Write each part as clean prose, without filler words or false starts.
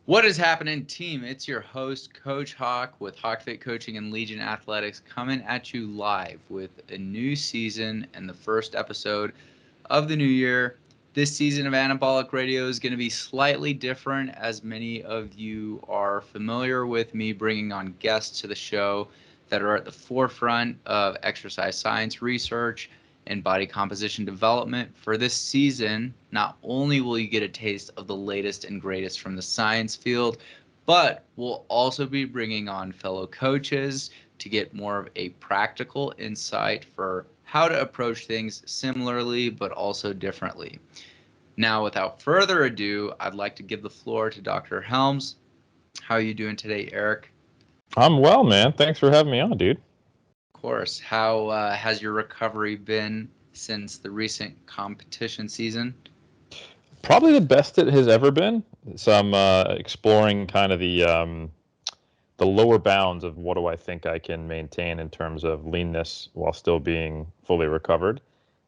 What is happening, team? It's your host, Coach Hawk, with HawkFit Coaching and Legion Athletics, coming at you live with a new season and the first episode of the new year. This season of Anabolic Radio is going to be slightly different, as many of you are familiar with me bringing on guests to the show that are at the forefront of exercise science research and body composition development. For this season, not only will you get a taste of the latest and greatest from the science field, but we'll also be bringing on fellow coaches to get more of a practical insight for how to approach things similarly but also differently. Now, without further ado, I'd like to give the floor to Dr. Helms. How are you doing today, Eric? I'm well, man. Thanks for having me on, dude. Of course. How has your recovery been since the recent competition season? Probably the best it has ever been. So I'm exploring kind of the lower bounds of what do I think I can maintain in terms of leanness while still being fully recovered.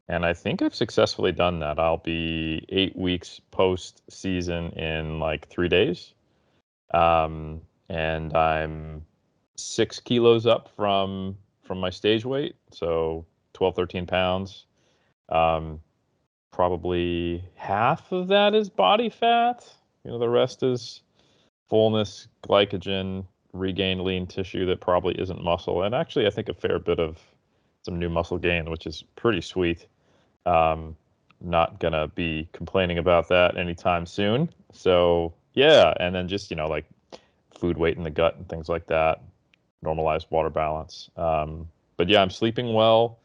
And I think I've successfully done that. I'll be 8 weeks post-season in like 3 days. And I'm 6 kilos up from my stage weight, so 12, 13 pounds. Probably half of that is body fat. The rest is fullness, glycogen, regained lean tissue that probably isn't muscle. And actually, I think a fair bit of some new muscle gain, which is pretty sweet. Not going to be complaining about that anytime soon. So, yeah. And then just, like food weight in the gut and things like that. Normalized water balance. But yeah, I'm sleeping well.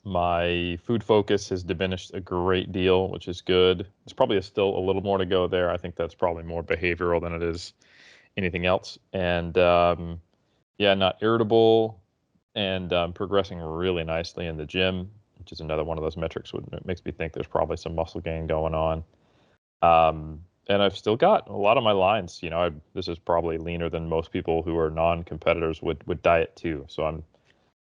My food focus has diminished a great deal, which is good. There's probably still a little more to go there. I think that's probably more behavioral than it is anything else. And yeah, not irritable and progressing really nicely in the gym, which is another one of those metrics that makes me think there's probably some muscle gain going on. And I've still got a lot of my lines. This is probably leaner than most people who are non-competitors would diet too. So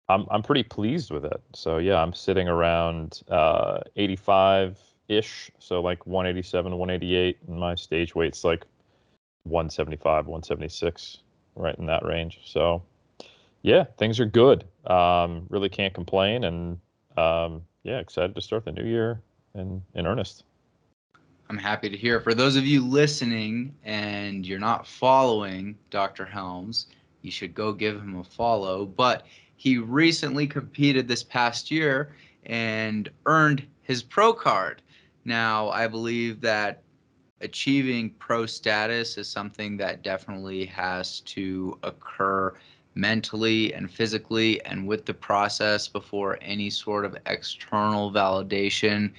I'm pretty pleased with it. So yeah, I'm sitting around 85-ish, so like 187, 188, and my stage weight's like 175, 176, right in that range. So yeah, things are good. Really can't complain, and yeah, excited to start the new year in earnest. I'm happy to hear. For those of you listening and you're not following Dr. Helms, you should go give him a follow. But he recently competed this past year and earned his pro card. Now, I believe that achieving pro status is something that definitely has to occur mentally and physically and with the process before any sort of external validation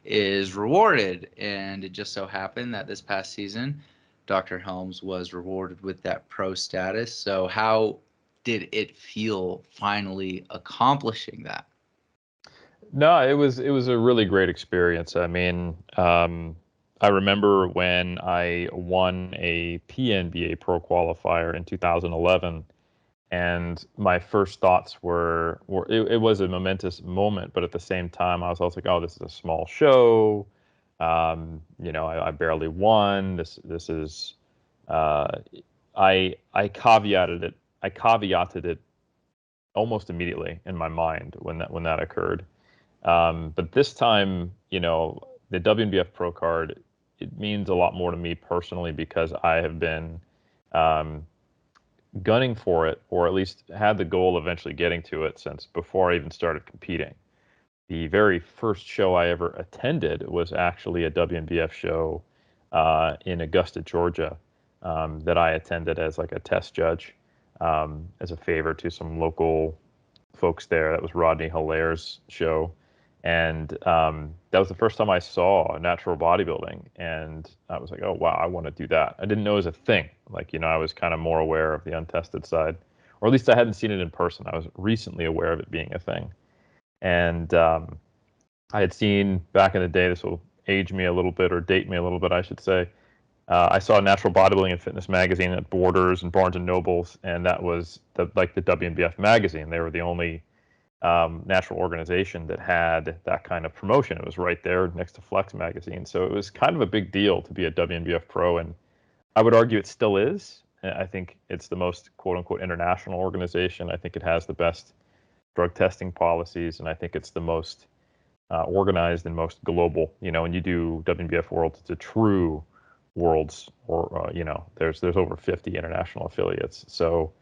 is rewarded. And it just so happened that this past season, Dr. Helms was rewarded with that pro status. So how did it feel finally accomplishing that? No, it was a really great experience. I mean, I remember when I won a PNBA Pro Qualifier in 2011, and my first thoughts were it was a momentous moment, but at the same time, I was also like, oh, this is a small show. I barely won. This is I caveated it. I caveated it almost immediately in my mind when that occurred. But this time, the WNBF Pro card, it means a lot more to me personally because I have been gunning for it, or at least had the goal of eventually getting to it since before I even started competing. The very first show I ever attended was actually a WNBF show in Augusta, Georgia, that I attended as like a test judge as a favor to some local folks there. That was Rodney Hilaire's show. And that was the first time I saw natural bodybuilding. And I was like, oh, wow, I want to do that. I didn't know it was a thing. Like, I was kind of more aware of the untested side, or at least I hadn't seen it in person. I was recently aware of it being a thing. And I had seen back in the day, this will age me a little bit, or date me a little bit, I should say. I saw Natural Bodybuilding and Fitness magazine at Borders and Barnes and Nobles, and that was the WNBF magazine. They were the only natural organization that had that kind of promotion. It was right there next to Flex magazine. So it was kind of a big deal to be a WNBF pro. And I would argue it still is. I think it's the most quote unquote international organization. I think it has the best drug testing policies. And I think it's the most organized and most global. When you do WNBF Worlds, it's a true worlds, or there's over 50 international affiliates. So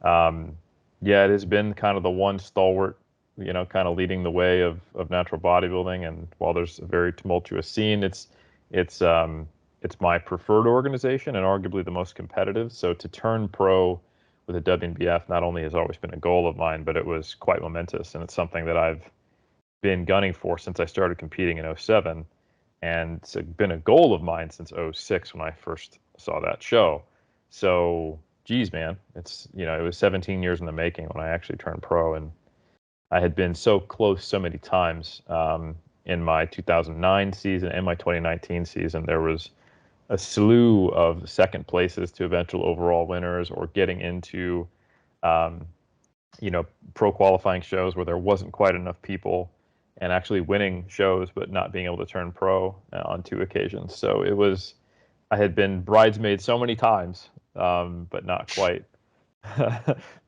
yeah, it has been kind of the one stalwart, kind of leading the way of natural bodybuilding. And while there's a very tumultuous scene, it's my preferred organization and arguably the most competitive. So to turn pro with a WNBF not only has always been a goal of mine, but it was quite momentous, and it's something that I've been gunning for since I started competing in '07, and it's been a goal of mine since '06 when I first saw that show. So, geez, man, it was 17 years in the making when I actually turned pro, and I had been so close so many times. In my 2009 season and my 2019 season, there was a slew of second places to eventual overall winners, or getting into, um, pro qualifying shows where there wasn't quite enough people, and actually winning shows but not being able to turn pro on 2 occasions. So I had been bridesmaid so many times, but not quite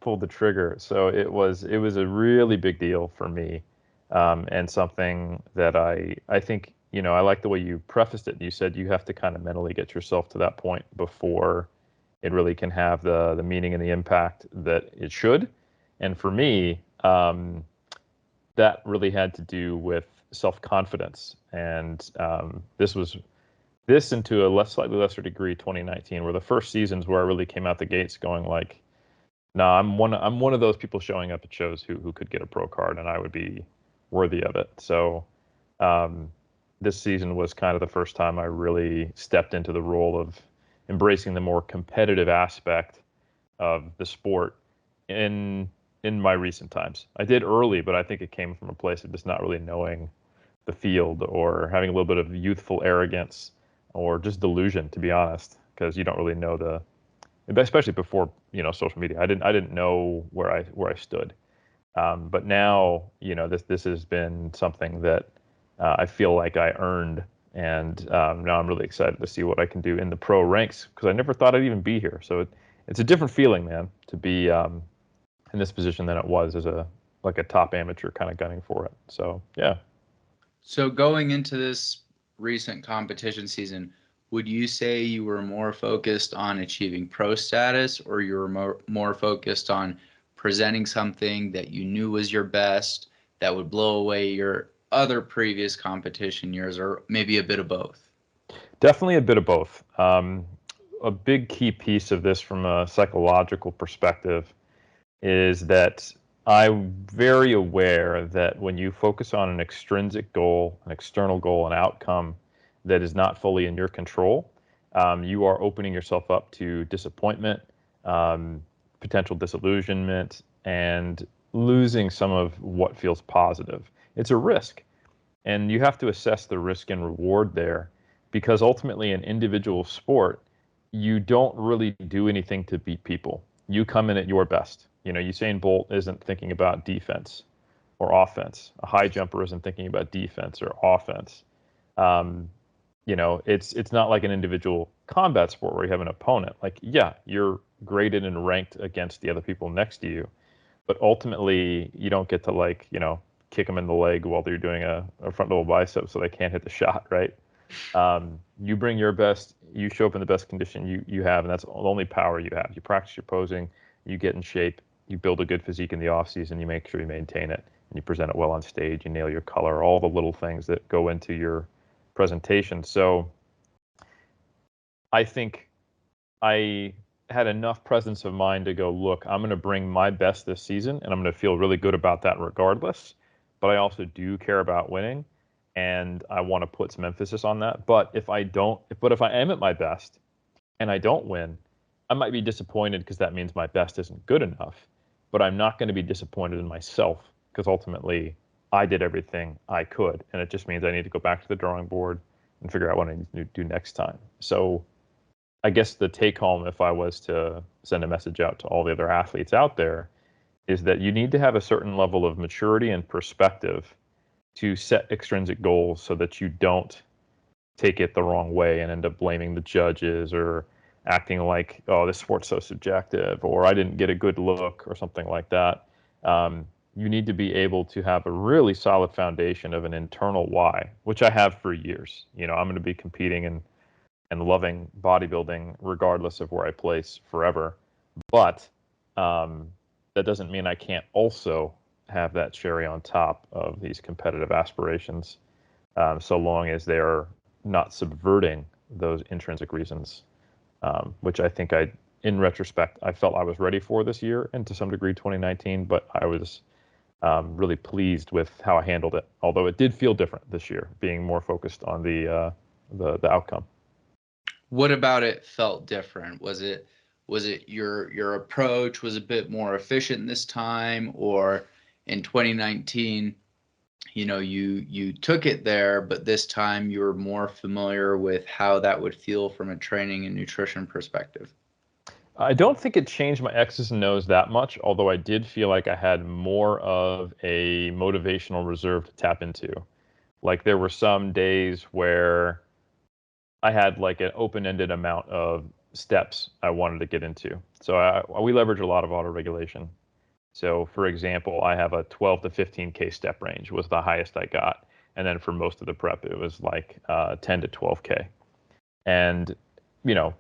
pulled the trigger. So it was a really big deal for me, and something that I think, I like the way you prefaced it. You said you have to kind of mentally get yourself to that point before it really can have the meaning and the impact that it should. And for me, that really had to do with self-confidence. And this, and to a slightly lesser degree, 2019, were the first seasons where I really came out the gates going like, no, I'm one of those people showing up at shows who could get a pro card, and I would be worthy of it. So this season was kind of the first time I really stepped into the role of embracing the more competitive aspect of the sport in my recent times. I did early, but I think it came from a place of just not really knowing the field, or having a little bit of youthful arrogance, or just delusion, to be honest, because you don't really know especially before social media. I didn't know where I stood. But now, this has been something that I feel like I earned, and now I'm really excited to see what I can do in the pro ranks, because I never thought I'd even be here. So it's a different feeling, man, to be in this position than it was as a top amateur kind of gunning for it. So yeah. So going into this recent competition season, would you say you were more focused on achieving pro status, or you were more focused on presenting something that you knew was your best that would blow away your other previous competition years, or maybe a bit of both? Definitely a bit of both. A big key piece of this from a psychological perspective is that I'm very aware that when you focus on an extrinsic goal, an external goal, an outcome that is not fully in your control, you are opening yourself up to disappointment, potential disillusionment, and losing some of what feels positive. It's a risk, and you have to assess the risk and reward there, because ultimately, in individual sport, you don't really do anything to beat people. You come in at your best. Usain Bolt isn't thinking about defense or offense. A high jumper isn't thinking about defense or offense. Um, it's not like an individual combat sport where you have an opponent. Like, yeah, you're graded and ranked against the other people next to you, but ultimately, you don't get to kick them in the leg while they're doing a front double bicep so they can't hit the shot, right? You bring your best, you show up in the best condition you have, and that's the only power you have. You practice your posing, you get in shape, you build a good physique in the off season, you make sure you maintain it, and you present it well on stage, you nail your color, all the little things that go into your presentation. So I think I had enough presence of mind to go, look, I'm going to bring my best this season, and I'm going to feel really good about that regardless. But I also do care about winning, and I want to put some emphasis on that. But if I am at my best and I don't win, I might be disappointed, because that means my best isn't good enough. But I'm not going to be disappointed in myself, because ultimately I did everything I could, and it just means I need to go back to the drawing board and figure out what I need to do next time. So I guess the take home, if I was to send a message out to all the other athletes out there, is that you need to have a certain level of maturity and perspective to set extrinsic goals so that you don't take it the wrong way and end up blaming the judges or acting like, oh, this sport's so subjective, or I didn't get a good look, or something like that. You need to be able to have a really solid foundation of an internal why, which I have for years. I'm going to be competing and loving bodybuilding regardless of where I place forever. But that doesn't mean I can't also have that cherry on top of these competitive aspirations, so long as they are not subverting those intrinsic reasons, which I think in retrospect, I felt I was ready for this year and to some degree 2019, but I was really pleased with how I handled it. Although it did feel different this year, being more focused on the outcome. What about it felt different? Was it your approach was a bit more efficient this time, or in 2019, you took it there, but this time you were more familiar with how that would feel from a training and nutrition perspective? I don't think it changed my X's and O's that much, although I did feel like I had more of a motivational reserve to tap into. Like there were some days where I had like an open-ended amount of steps I wanted to get into. So we leverage a lot of auto-regulation. So for example, I have a 12 to 15K step range was the highest I got. And then for most of the prep, it was like 10 to 12K. And, you know,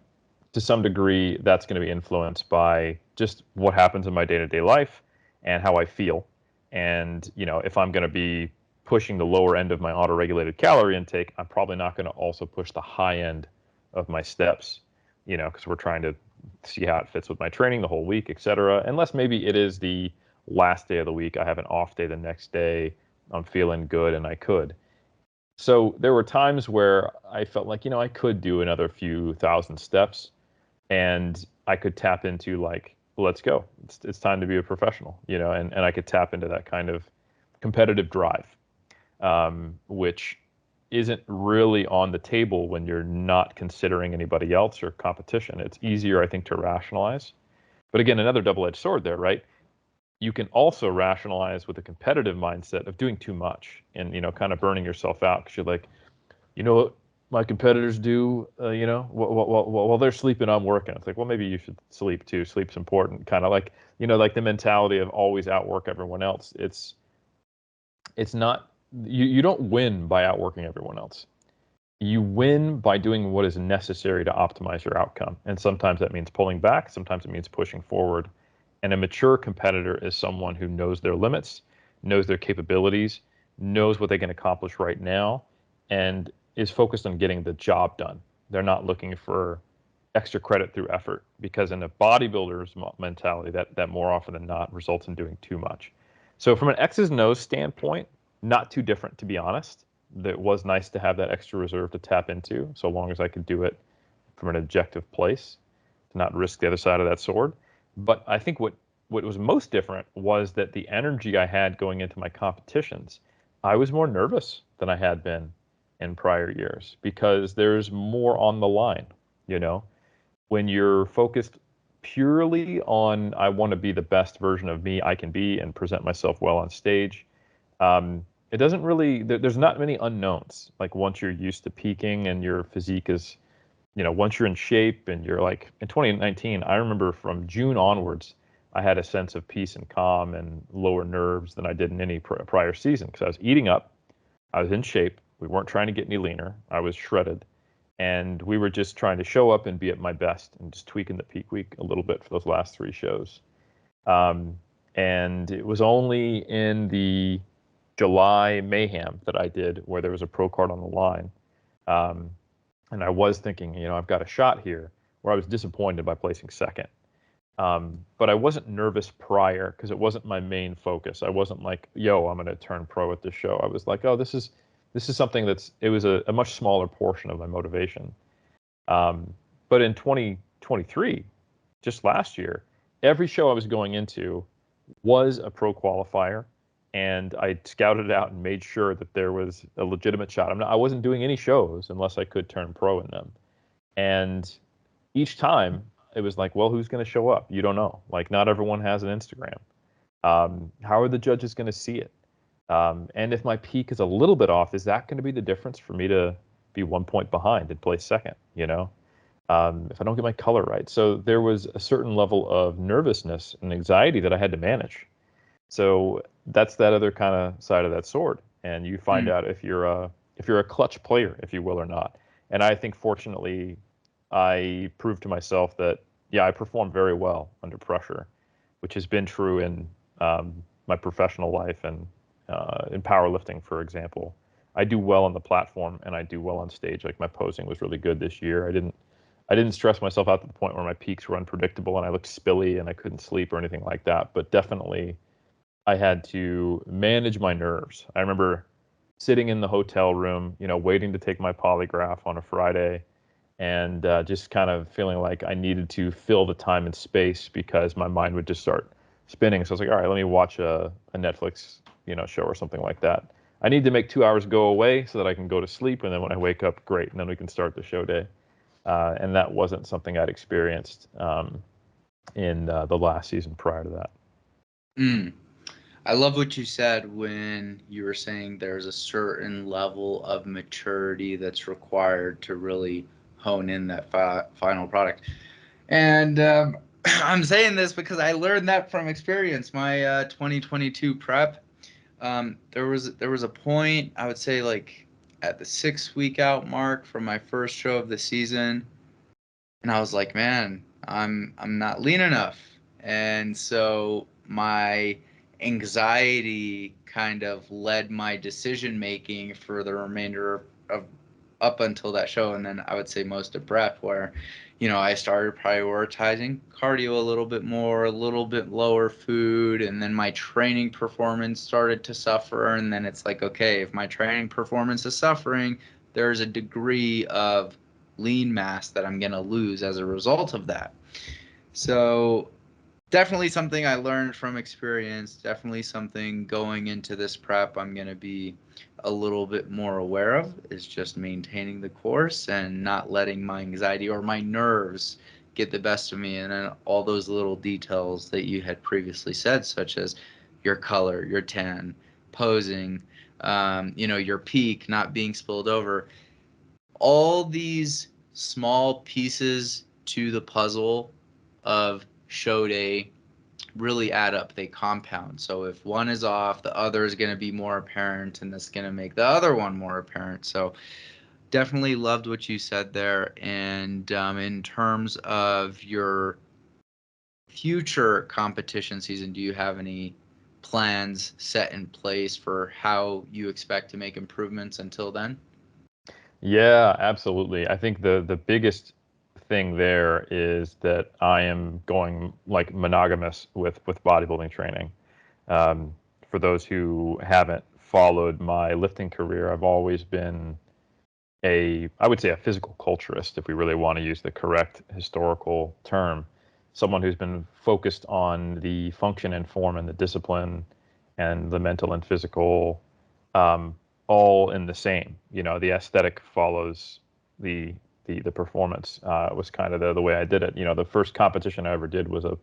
to some degree, that's going to be influenced by just what happens in my day-to-day life and how I feel. And, if I'm going to be pushing the lower end of my auto-regulated calorie intake, I'm probably not going to also push the high end of my steps, because we're trying to see how it fits with my training the whole week, et cetera. Unless maybe it is the last day of the week, I have an off day the next day, I'm feeling good and I could. So there were times where I felt like, I could do another few thousand steps and I could tap into like, let's go. It's time to be a professional, and I could tap into that kind of competitive drive, which isn't really on the table when you're not considering anybody else or competition. It's easier, I think, to rationalize. But again, another double-edged sword there, right? You can also rationalize with a competitive mindset of doing too much and, kind of burning yourself out because you're like, what my competitors do, while they're sleeping, I'm working. It's like, well, maybe you should sleep too. Sleep's important. Kind of like, like the mentality of always outwork everyone else. It's not, you don't win by outworking everyone else. You win by doing what is necessary to optimize your outcome. And sometimes that means pulling back. Sometimes it means pushing forward. And a mature competitor is someone who knows their limits, knows their capabilities, knows what they can accomplish right now, and is focused on getting the job done. They're not looking for extra credit through effort, because in a bodybuilder's mentality, that more often than not results in doing too much. So from an X's and O's standpoint, not too different, to be honest. It was nice to have that extra reserve to tap into, so long as I could do it from an objective place, to not risk the other side of that sword. But I think what was most different was that the energy I had going into my competitions, I was more nervous than I had been in prior years because there's more on the line, when you're focused purely on, I want to be the best version of me I can be and present myself well on stage. It doesn't really, there's not many unknowns. Like once you're used to peaking and your physique is, once you're in shape and you're like, in 2019, I remember from June onwards, I had a sense of peace and calm and lower nerves than I did in any prior season because I was eating up, I was in shape, we weren't trying to get any leaner, I was shredded, and we were just trying to show up and be at my best and just tweaking the peak week a little bit for those last 3 shows. And it was only in the July mayhem that I did where there was a pro card on the line. And I was thinking, I've got a shot here, where I was disappointed by placing second. But I wasn't nervous prior because it wasn't my main focus. I wasn't like, yo, I'm going to turn pro at this show. I was like, oh, this is something it was a much smaller portion of my motivation. But in 2023, just last year, every show I was going into was a pro qualifier, and I scouted it out and made sure that there was a legitimate shot. I wasn't doing any shows unless I could turn pro in them. And each time it was like, well, who's going to show up? You don't know. Like, not everyone has an Instagram. How are the judges going to see it? And if my peak is a little bit off, is that going to be the difference for me to be 1 point behind and play second? If I don't get my color right. So there was a certain level of nervousness and anxiety that I had to manage. So that's that other kind of side of that sword, and you find Mm. out if you're a clutch player, if you will, or not. And I think fortunately, I proved to myself that yeah, I perform very well under pressure, which has been true in my professional life and in powerlifting, for example. I do well on the platform and I do well on stage. Like my posing was really good this year. I didn't stress myself out to the point where my peaks were unpredictable and I looked spilly and I couldn't sleep or anything like that. But definitely I had to manage my nerves. I remember sitting in the hotel room, waiting to take my polygraph on a Friday and just kind of feeling like I needed to fill the time and space because my mind would just start spinning. So I was like, all right, let me watch a Netflix, show or something like that. I need to make 2 hours go away so that I can go to sleep. And then when I wake up, great. And then we can start the show day. And that wasn't something I'd experienced in the last season prior to that. Mm. I love what you said when you were saying there's a certain level of maturity that's required to really hone in that final product. And I'm saying this because I learned that from experience. My 2022 prep, there was a point, I would say, like at the 6 week out mark from my first show of the season, and I was like, man, I'm not lean enough. And so my anxiety kind of led my decision making for the remainder of up until that show, and then I would say most of prep, where I started prioritizing cardio a little bit more, a little bit lower food, and then my training performance started to suffer. And then it's like, okay, if my training performance is suffering, there's a degree of lean mass that I'm going to lose as a result of that. So definitely something I learned from experience, definitely something going into this prep I'm going to be a little bit more aware of, is just maintaining the course and not letting my anxiety or my nerves get the best of me. And then all those little details that you had previously said, such as your color, your tan, posing, your peak not being spilled over, all these small pieces to the puzzle of show day really add up. They compound. So if one is off, the other is going to be more apparent, and that's going to make the other one more apparent. So definitely loved what you said there. And in terms of your future competition season, do you have any plans set in place for how you expect to make improvements until then? Yeah, absolutely. I think the biggest thing there is that I am going like monogamous with bodybuilding training. Um, for those who haven't followed my lifting career, I've always been I would say a physical culturist, if we really want to use the correct historical term, someone who's been focused on the function and form and the discipline and the mental and physical, um, all in the same. The aesthetic follows the the performance. Was kind of the way I did it. The first competition I ever did was a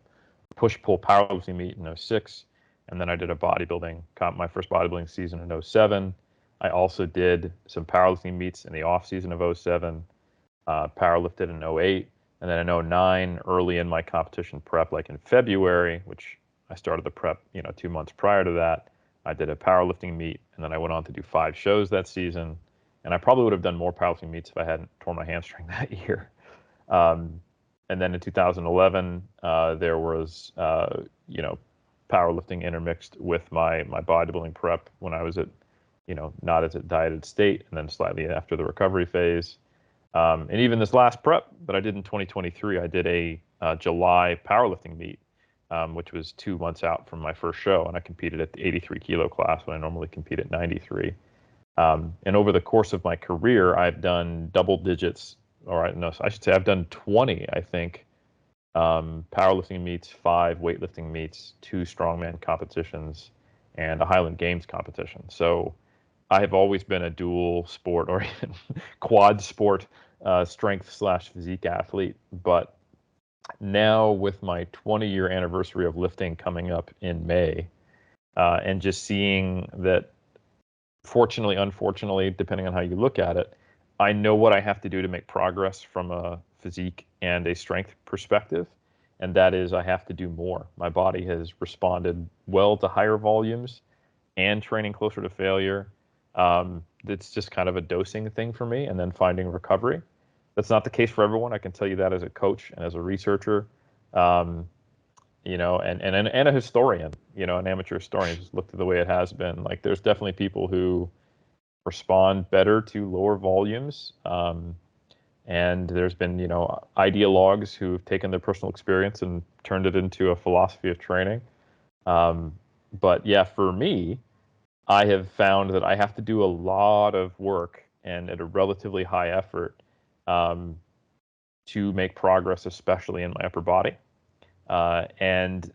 push pull powerlifting meet in '06, and then I did a my first bodybuilding season in '07. I also did some powerlifting meets in the off season of '07, powerlifted in '08, and then in '09, early in my competition prep, like in February, which I started the prep, 2 months prior to that, I did a powerlifting meet, and then I went on to do 5 shows that season. And I probably would have done more powerlifting meets if I hadn't torn my hamstring that year. Um, and then in 2011, there was, powerlifting intermixed with my bodybuilding prep when I was at, not as a dieted state, and then slightly after the recovery phase. And even this last prep that I did in 2023, I did a July powerlifting meet, which was 2 months out from my first show, and I competed at the 83 kilo class when I normally compete at 93. And over the course of my career, I've done double digits, or no, I should say I've done 20, I think, powerlifting meets, 5 weightlifting meets, 2 strongman competitions, and a Highland Games competition. So I have always been a dual sport or even quad sport strength slash physique athlete. But now with my 20-year anniversary of lifting coming up in May, and just seeing that, fortunately, unfortunately, depending on how you look at it, I know what I have to do to make progress from a physique and a strength perspective, and that is I have to do more. My body has responded well to higher volumes and training closer to failure. It's just kind of a dosing thing for me, and then finding recovery. That's not the case for everyone. I can tell you that as a coach and as a researcher, um, and a historian, an amateur historian. Just looked at the way it has been. Like, there's definitely people who respond better to lower volumes. And there's been, ideologues who've taken their personal experience and turned it into a philosophy of training. But yeah, for me, I have found that I have to do a lot of work and at a relatively high effort um, to make progress, especially in my upper body. And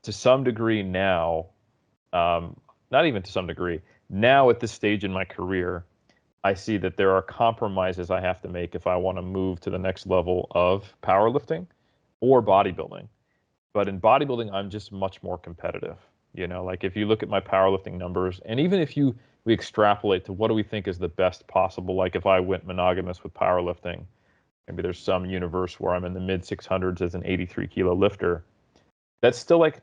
to some degree now, not even to some degree, now at this stage in my career, I see that there are compromises I have to make if I want to move to the next level of powerlifting or bodybuilding. But in bodybuilding, I'm just much more competitive. Like, if you look at my powerlifting numbers, and even if we extrapolate to what do we think is the best possible, like if I went monogamous with powerlifting, maybe there's some universe where I'm in the mid 600s as an 83 kilo lifter. That's still like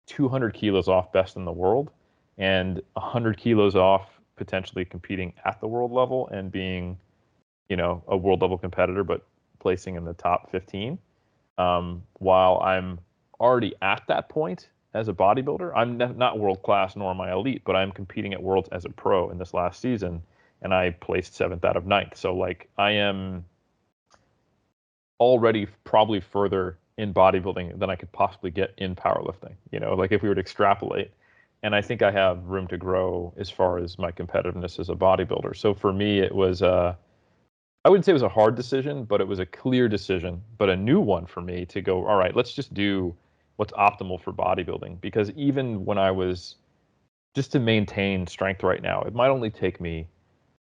200 kilos off best in the world, and 100 kilos off potentially competing at the world level and being, a world level competitor, but placing in the top 15. While I'm already at that point as a bodybuilder, I'm not world class nor am I elite, but I'm competing at worlds as a pro in this last season, and I placed 7th out of 9th. So like, I am already probably further in bodybuilding than I could possibly get in powerlifting, like if we were to extrapolate. And I think I have room to grow as far as my competitiveness as a bodybuilder. So for me, it was, I wouldn't say it was a hard decision, but it was a clear decision, but a new one for me to go, all right, let's just do what's optimal for bodybuilding. Because even when I was just to maintain strength right now, it might only take me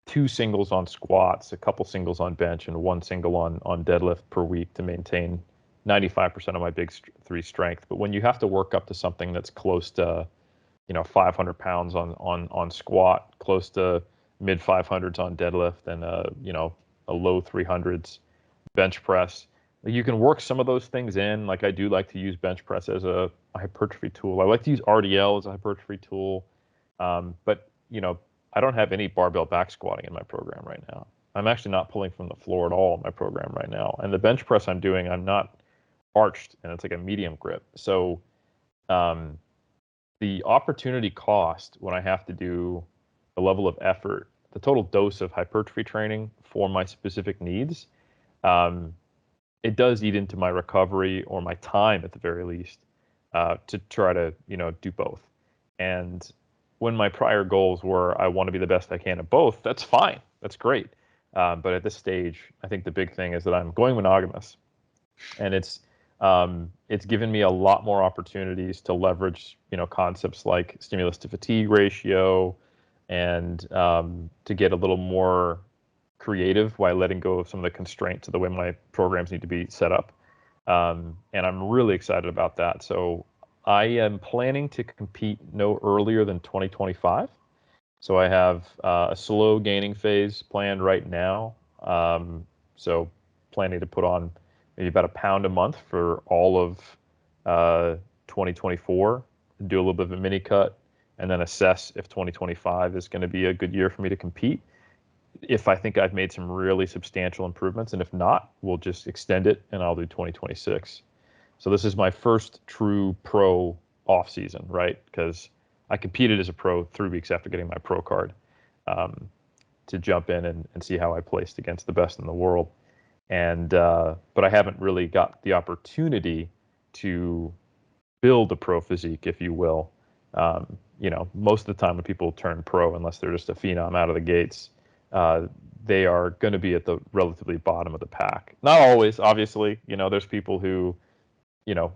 2 singles on squats, a couple singles on bench, and 1 single on deadlift per week to maintain 95% of my big three strength. But when you have to work up to something that's close to, 500 pounds on squat, close to mid 500s on deadlift, and a low 300s bench press, you can work some of those things in. Like, I do like to use bench press as a hypertrophy tool. I like to use RDL as a hypertrophy tool, but I don't have any barbell back squatting in my program right now. I'm actually not pulling from the floor at all in my program right now. And the bench press I'm doing, I'm not arched, and it's like a medium grip. So um, the opportunity cost when I have to do the level of effort, the total dose of hypertrophy training for my specific needs, um, it does eat into my recovery or my time at the very least, to try to do both. And when my prior goals were I want to be the best I can at both, that's fine, that's great. But at this stage, I think the big thing is that I'm going monogamous, and it's given me a lot more opportunities to leverage concepts like stimulus to fatigue ratio, and to get a little more creative while letting go of some of the constraints of the way my programs need to be set up. And I'm really excited about that. So I am planning to compete no earlier than 2025. So I have a slow gaining phase planned right now. So planning to put on maybe about a pound a month for all of 2024, do a little bit of a mini cut, and then assess if 2025 is going to be a good year for me to compete. If I think I've made some really substantial improvements, and if not, we'll just extend it and I'll do 2026. So this is my first true pro off season, right? Because I competed as a pro 3 weeks after getting my pro card, to jump in and see how I placed against the best in the world. And but I haven't really got the opportunity to build a pro physique, if you will. Most of the time when people turn pro, unless they're just a phenom out of the gates, they are going to be at the relatively bottom of the pack. Not always, obviously. There's people who,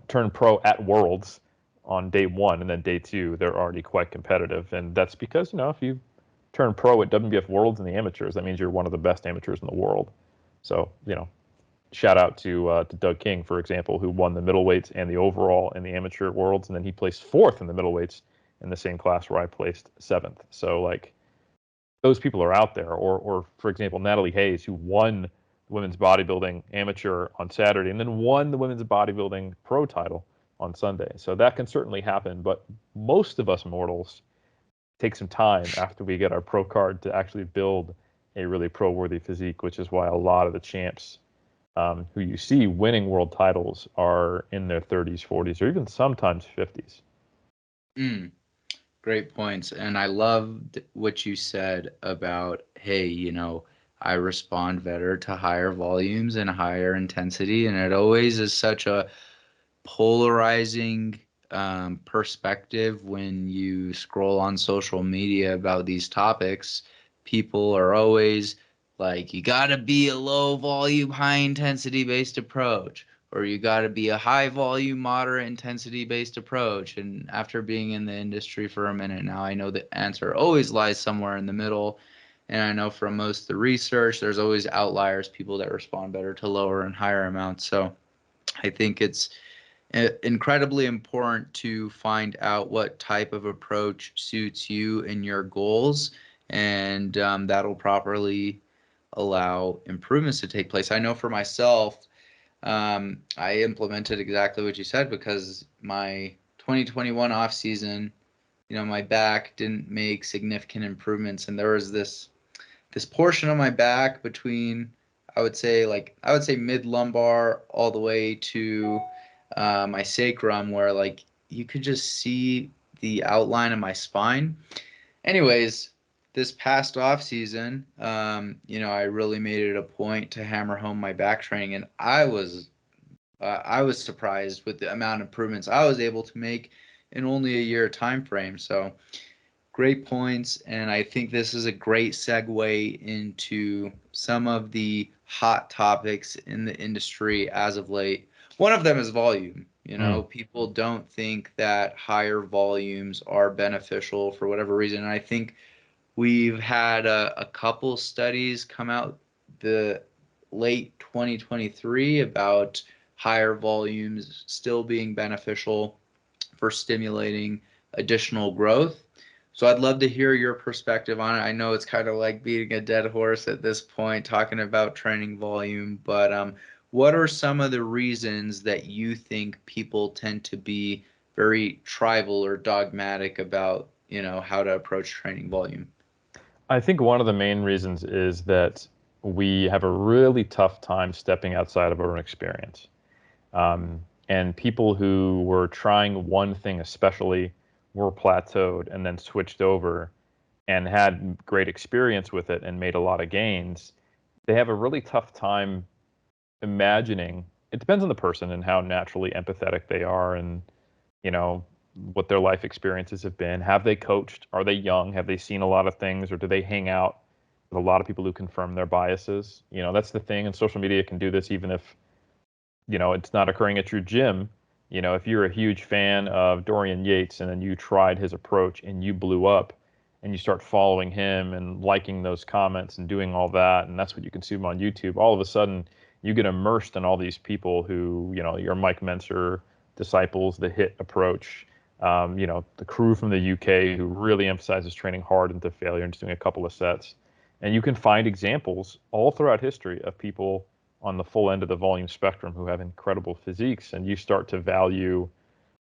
turn pro at Worlds on day 1, and then day 2 they're already quite competitive, and that's because if you turn pro at WBF Worlds in the amateurs, that means you're one of the best amateurs in the world. So shout out to Doug King, for example, who won the middleweights and the overall in the amateur worlds, and then he placed 4th in the middleweights in the same class where I placed 7th. So like those people are out there. Or for example, Natalie Hayes, who won the women's bodybuilding amateur on Saturday and then won the women's bodybuilding pro title on Sunday. So that can certainly happen. But most of us mortals take some time after we get our pro card to actually build a really pro-worthy physique, which is why a lot of the champs who you see winning world titles are in their 30s, 40s, or even sometimes 50s. Great points. And I loved what you said about, hey, I respond better to higher volumes and higher intensity. And it always is such a polarizing perspective when you scroll on social media about these topics. People are always like, you got to be a low volume, high intensity based approach, or you got to be a high volume, moderate intensity based approach. And after being in the industry for a minute now, I know the answer always lies somewhere in the middle. And I know from most of the research, there's always outliers, people that respond better to lower and higher amounts. So I think it's incredibly important to find out what type of approach suits you and your goals, and that'll properly allow improvements to take place. I know for myself, I implemented exactly what you said because my 2021 off season, my back didn't make significant improvements, and there was this portion of my back between I would say mid lumbar all the way to my sacrum, where like you could just see the outline of my spine. Anyways, this past off season, I really made it a point to hammer home my back training, and I was surprised with the amount of improvements I was able to make in only a year time frame. So great points, and I think this is a great segue into some of the hot topics in the industry as of late. One of them is volume. People don't think that higher volumes are beneficial for whatever reason. And I think we've had a couple studies come out the late 2023 about higher volumes still being beneficial for stimulating additional growth. So I'd love to hear your perspective on it. I know it's kind of like beating a dead horse at this point, talking about training volume, but what are some of the reasons that you think people tend to be very tribal or dogmatic about, how to approach training volume? I think one of the main reasons is that we have a really tough time stepping outside of our own experience. And people who were trying one thing especially were plateaued and then switched over and had great experience with it and made a lot of gains. They have a really tough time imagining. It depends on the person and how naturally empathetic they are and, you know, what their life experiences have been. Have they coached? Are they young? Have they seen a lot of things, or do they hang out with a lot of people who confirm their biases? That's the thing, and social media can do this even if, it's not occurring at your gym. If you're a huge fan of Dorian Yates and then you tried his approach and you blew up and you start following him and liking those comments and doing all that, and that's what you consume on YouTube, all of a sudden you get immersed in all these people who, your Mike Menser disciples, the HIT approach, the crew from the UK who really emphasizes training hard into failure and just doing a couple of sets. And you can find examples all throughout history of people on the full end of the volume spectrum who have incredible physiques, and you start to value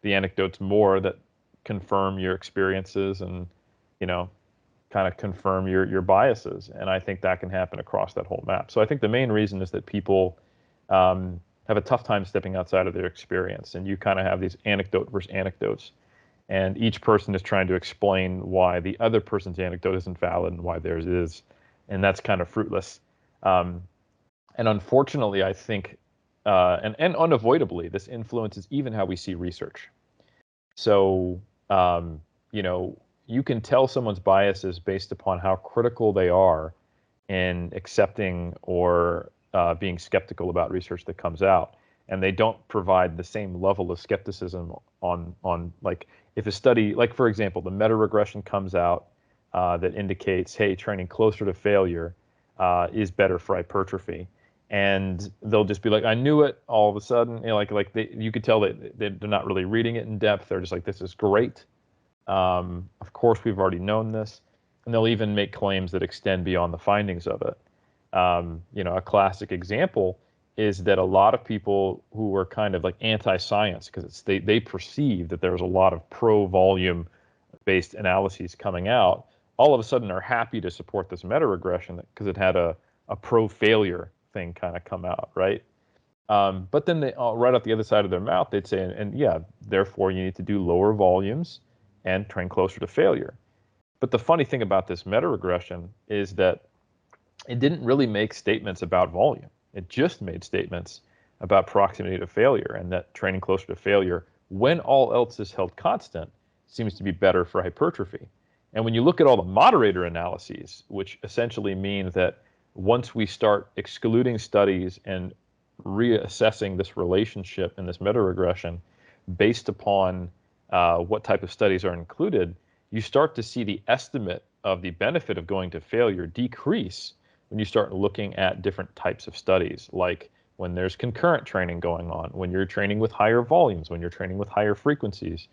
the anecdotes more that confirm your experiences and, kind of confirm your biases. And I think that can happen across that whole map. So I think the main reason is that people have a tough time stepping outside of their experience, and you kind of have these anecdote versus anecdotes. And each person is trying to explain why the other person's anecdote isn't valid and why theirs is. And that's kind of fruitless. And unfortunately, I think, and unavoidably, this influences even how we see research. So, you can tell someone's biases based upon how critical they are in accepting or being skeptical about research that comes out. And they don't provide the same level of skepticism on like, if a study, like for example, the meta-regression comes out that indicates, hey, training closer to failure is better for hypertrophy. And they'll just be like, I knew it all of a sudden. You could tell that they're not really reading it in depth. They're just like, this is great. Of course, we've already known this, and they'll even make claims that extend beyond the findings of it. A classic example is that a lot of people who were kind of like anti-science, because they perceive that there was a lot of pro-volume based analyses coming out, all of a sudden are happy to support this meta-regression because it had a pro-failure thing kind of come out, right? But then they right out the other side of their mouth, they'd say, and yeah, therefore you need to do lower volumes and train closer to failure. But the funny thing about this meta-regression is that it didn't really make statements about volume. It just made statements about proximity to failure, and that training closer to failure, when all else is held constant, seems to be better for hypertrophy. And when you look at all the moderator analyses, which essentially means that once we start excluding studies and reassessing this relationship and this meta-regression based upon what type of studies are included, you start to see the estimate of the benefit of going to failure decrease when you start looking at different types of studies, like when there's concurrent training going on, when you're training with higher volumes, when you're training with higher frequencies,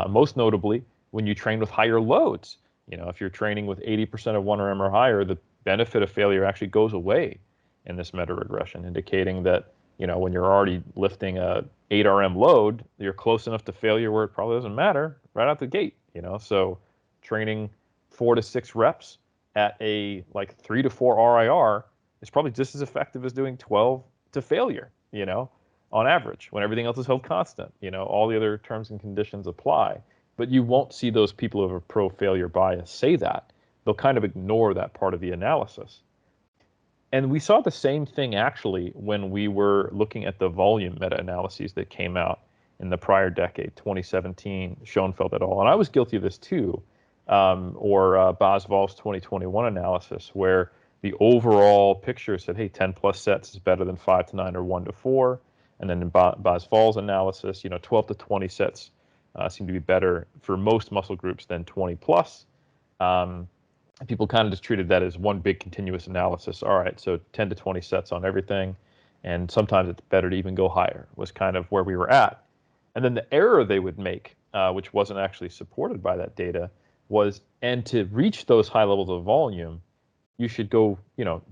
most notably when you train with higher loads. If you're training with 80% of 1RM or higher, the benefit of failure actually goes away in this meta-regression, indicating that when you're already lifting a 8RM load, you're close enough to failure where it probably doesn't matter right out the gate. So training 4 to 6 reps at a like 3 to 4 RIR is probably just as effective as doing 12 to failure, on average, when everything else is held constant. All the other terms and conditions apply. But you won't see those people who have a pro-failure bias say that. They'll kind of ignore that part of the analysis. And we saw the same thing actually when we were looking at the volume meta-analyses that came out in the prior decade, 2017, Schoenfeld et al. And I was guilty of this too, or Boswell's 2021 analysis, where the overall picture said, hey, 10 plus sets is better than 5 to 9 or 1 to 4. And then in Boswell's analysis, 12 to 20 sets seem to be better for most muscle groups than 20 plus. People kind of just treated that as one big continuous analysis. All right, so 10 to 20 sets on everything, and sometimes it's better to even go higher, was kind of where we were at. And then the error they would make, which wasn't actually supported by that data, was, and to reach those high levels of volume, you should go,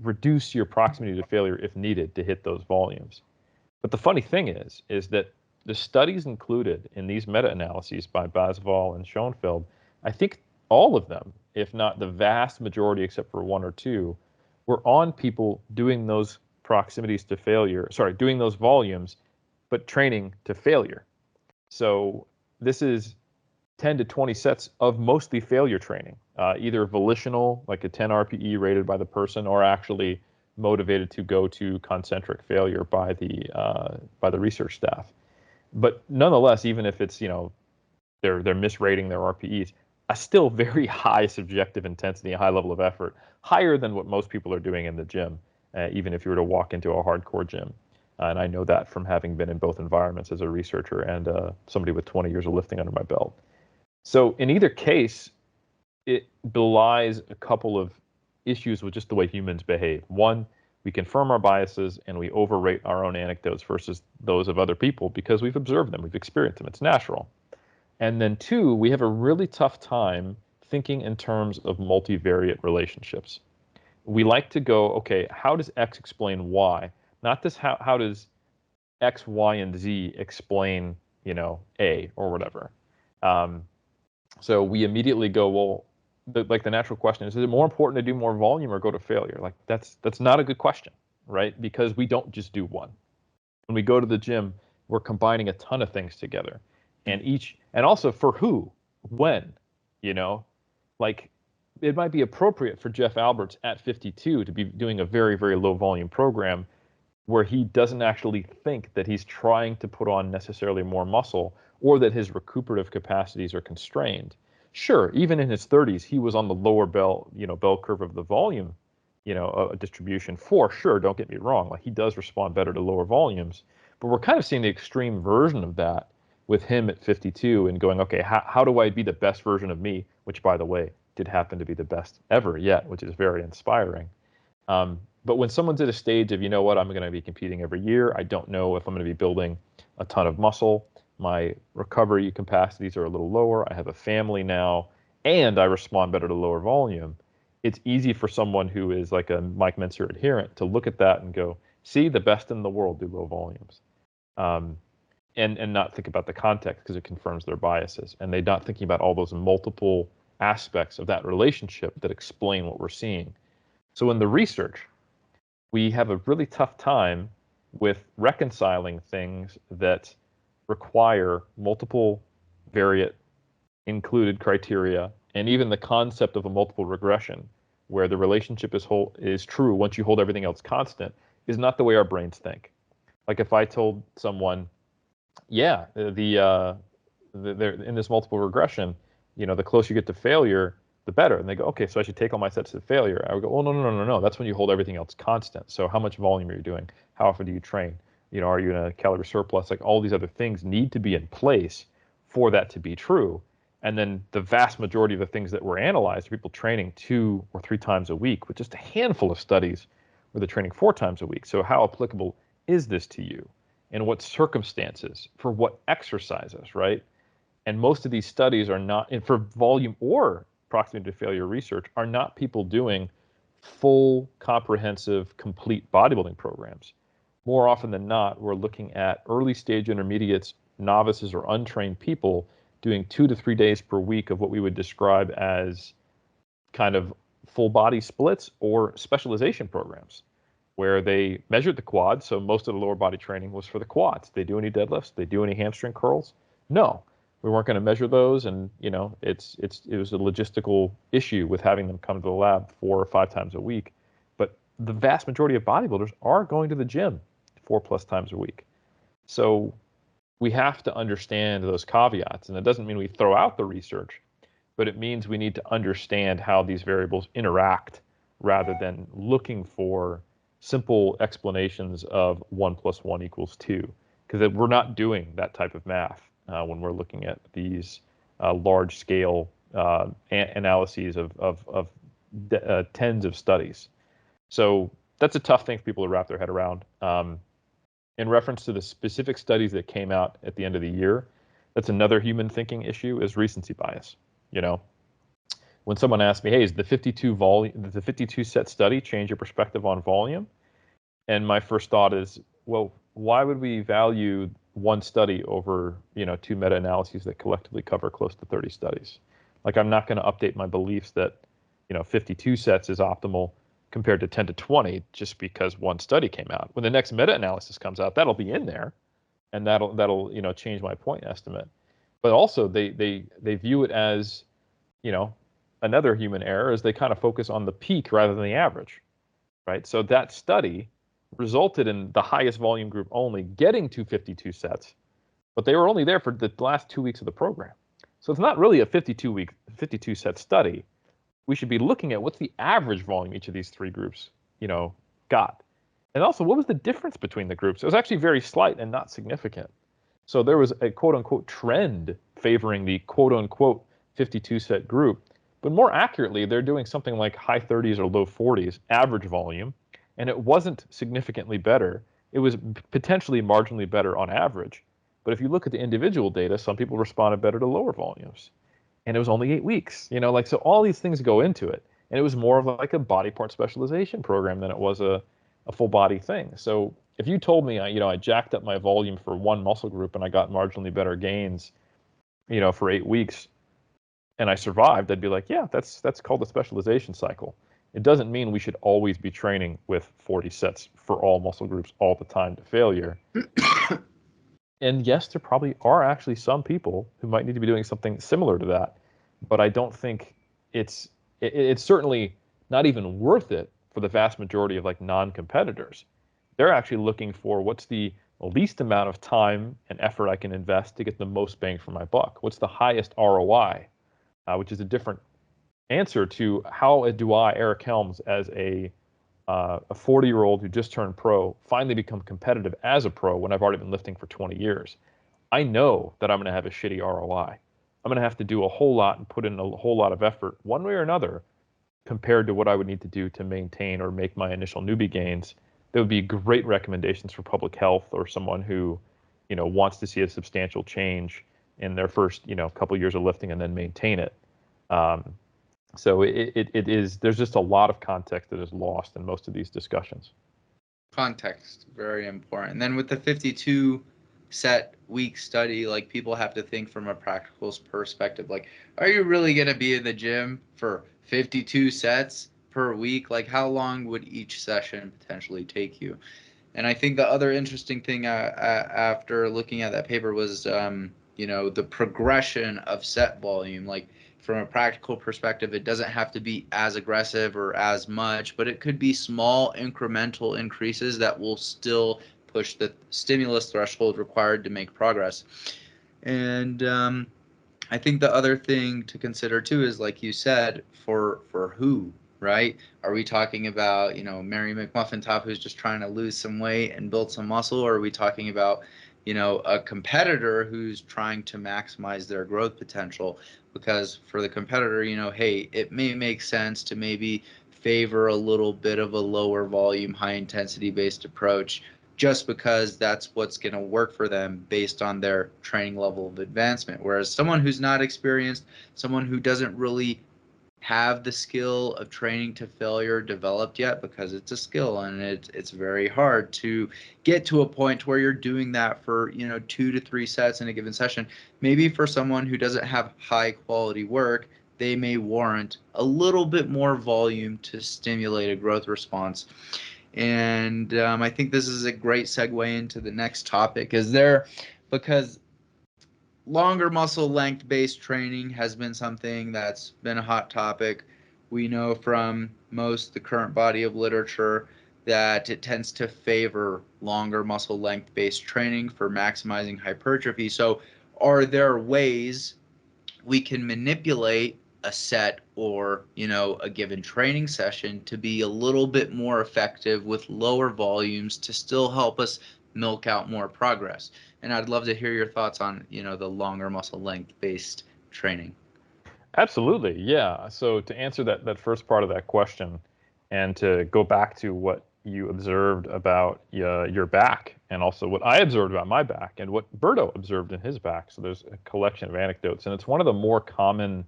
reduce your proximity to failure if needed to hit those volumes. But the funny thing is that the studies included in these meta-analyses by Boswell and Schoenfeld, I think all of them, if not the vast majority except for 1 or 2, were on people doing those proximities to failure, doing those volumes, but training to failure. So this is 10 to 20 sets of mostly failure training, either volitional, like a 10 RPE rated by the person, or actually motivated to go to concentric failure by the research staff. But nonetheless, even if it's they're misrating their RPEs, a still very high subjective intensity, a high level of effort, higher than what most people are doing in the gym, even if you were to walk into a hardcore gym. And I know that from having been in both environments as a researcher and somebody with 20 years of lifting under my belt. So in either case, it belies a couple of issues with just the way humans behave. One, we confirm our biases and we overrate our own anecdotes versus those of other people because we've observed them, we've experienced them, it's natural. And then 2, we have a really tough time thinking in terms of multivariate relationships. We like to go, okay, how does X explain Y? Not this how does X, Y, and Z explain, A or whatever. So we immediately go, well, the natural question is it more important to do more volume or go to failure? Like that's not a good question, right? Because we don't just do one. When we go to the gym, we're combining a ton of things together. And also for who, when, like it might be appropriate for Jeff Alberts at 52 to be doing a very, very low volume program where he doesn't actually think that he's trying to put on necessarily more muscle or that his recuperative capacities are constrained. Sure, even in his 30s, he was on the lower bell curve of the volume, distribution for sure. Don't get me wrong. Like he does respond better to lower volumes, but we're kind of seeing the extreme version of that with him at 52 and going, okay, how do I be the best version of me? Which, by the way, did happen to be the best ever yet, which is very inspiring. But when someone's at a stage of, I'm going to be competing every year, I don't know if I'm going to be building a ton of muscle, my recovery capacities are a little lower, I have a family now, and I respond better to lower volume, it's easy for someone who is like a Mike Mentzer adherent to look at that and go, see, the best in the world do low volumes. Um, and not think about the context because it confirms their biases. And they're not thinking about all those multiple aspects of that relationship that explain what we're seeing. So in the research, we have a really tough time with reconciling things that require multiple variate included criteria, and even the concept of a multiple regression, where the relationship is true once you hold everything else constant, is not the way our brains think. Like if I told someone, yeah, in this multiple regression, the closer you get to failure, the better. And they go, okay, so I should take all my sets to failure. I would go, oh, no. That's when you hold everything else constant. So how much volume are you doing? How often do you train? Are you in a calorie surplus? Like all these other things need to be in place for that to be true. And then the vast majority of the things that were analyzed are people training 2 or 3 times a week, with just a handful of studies where they're training 4 times a week. So how applicable is this to you? In what circumstances? For what exercises, right? And most of these studies are not, and for volume or proximity to failure research, are not people doing full, comprehensive, complete bodybuilding programs. More often than not, we're looking at early stage intermediates, novices, or untrained people doing 2 to 3 days per week of what we would describe as kind of full body splits or specialization programs, where they measured the quads. So most of the lower body training was for the quads. They do any deadlifts? They do any hamstring curls? No, we weren't going to measure those. And it was a logistical issue with having them come to the lab 4 or 5 times a week. But the vast majority of bodybuilders are going to the gym 4+ times a week. So we have to understand those caveats. And it doesn't mean we throw out the research, but it means we need to understand how these variables interact rather than looking for simple explanations of 1 + 1 = 2, because we're not doing that type of math when we're looking at these large-scale analyses of tens of studies. So that's a tough thing for people to wrap their head around. In reference to the specific studies that came out at the end of the year, that's another human thinking issue, is recency bias. When someone asks me, hey, is the 52 set study change your perspective on volume? And my first thought is, well, why would we value one study over, 2 meta-analyses that collectively cover close to 30 studies? Like, I'm not going to update my beliefs that, 52 sets is optimal compared to 10 to 20 just because one study came out. When the next meta-analysis comes out, that'll be in there, and that'll change my point estimate. But also, they view it as, another human error is they kind of focus on the peak rather than the average, right? So that study resulted in the highest volume group only getting to 52 sets, but they were only there for the last 2 weeks of the program. So it's not really a 52 set study. We should be looking at what's the average volume each of these 3 groups, got. And also, what was the difference between the groups? It was actually very slight and not significant. So there was a quote unquote trend favoring the quote unquote 52 set group. But more accurately, they're doing something like high 30s or low 40s average volume, and it wasn't significantly better. It was potentially marginally better on average. But if you look at the individual data, some people responded better to lower volumes. And it was only 8 weeks, so all these things go into it. And it was more of like a body part specialization program than it was a full body thing. So if you told me, I jacked up my volume for one muscle group and I got marginally better gains, for 8 weeks, and I survived, I'd be like, yeah, that's called a specialization cycle. It doesn't mean we should always be training with 40 sets for all muscle groups all the time to failure. And yes, there probably are actually some people who might need to be doing something similar to that, but I don't think it's certainly not even worth it for the vast majority of like non-competitors. They're actually looking for what's the least amount of time and effort I can invest to get the most bang for my buck. What's the highest ROI? Which is a different answer to how do I, Eric Helms, as a 40-year-old who just turned pro, finally become competitive as a pro when I've already been lifting for 20 years. I know that I'm going to have a shitty ROI. I'm going to have to do a whole lot and put in a whole lot of effort, one way or another, compared to what I would need to do to maintain or make my initial newbie gains. There would be great recommendations for public health or someone who wants to see a substantial change in their first, couple years of lifting and then maintain it. So it is, there's just a lot of context that is lost in most of these discussions. Context, very important. And then with the 52 set week study, like people have to think from a practical perspective, like, are you really going to be in the gym for 52 sets per week? Like, how long would each session potentially take you? And I think the other interesting thing after looking at that paper was, the progression of set volume. Like from a practical perspective, it doesn't have to be as aggressive or as much, but it could be small incremental increases that will still push the stimulus threshold required to make progress. And I think the other thing to consider too is, like you said, for who, right? Are we talking about, Mary McMuffin Top who's just trying to lose some weight and build some muscle, or are we talking about, a competitor who's trying to maximize their growth potential? Because for the competitor, hey, it may make sense to maybe favor a little bit of a lower volume, high intensity based approach just because that's what's going to work for them based on their training level of advancement. Whereas someone who's not experienced, someone who doesn't really have the skill of training to failure developed yet, because it's a skill and it's very hard to get to a point where you're doing that for 2 to 3 sets in a given session. Maybe for someone who doesn't have high quality work, they may warrant a little bit more volume to stimulate a growth response. And I think this is a great segue into the next topic. Because longer muscle length based training has been something that's been a hot topic. We know from most the current body of literature that it tends to favor longer muscle length based training for maximizing hypertrophy. So are there ways we can manipulate a set or a given training session to be a little bit more effective with lower volumes to still help us milk out more progress? And I'd love to hear your thoughts on the longer muscle length based training. Absolutely, yeah. So to answer that first part of that question, and to go back to what you observed about your back, and also what I observed about my back, and what Berto observed in his back. So there's a collection of anecdotes, and it's one of the more common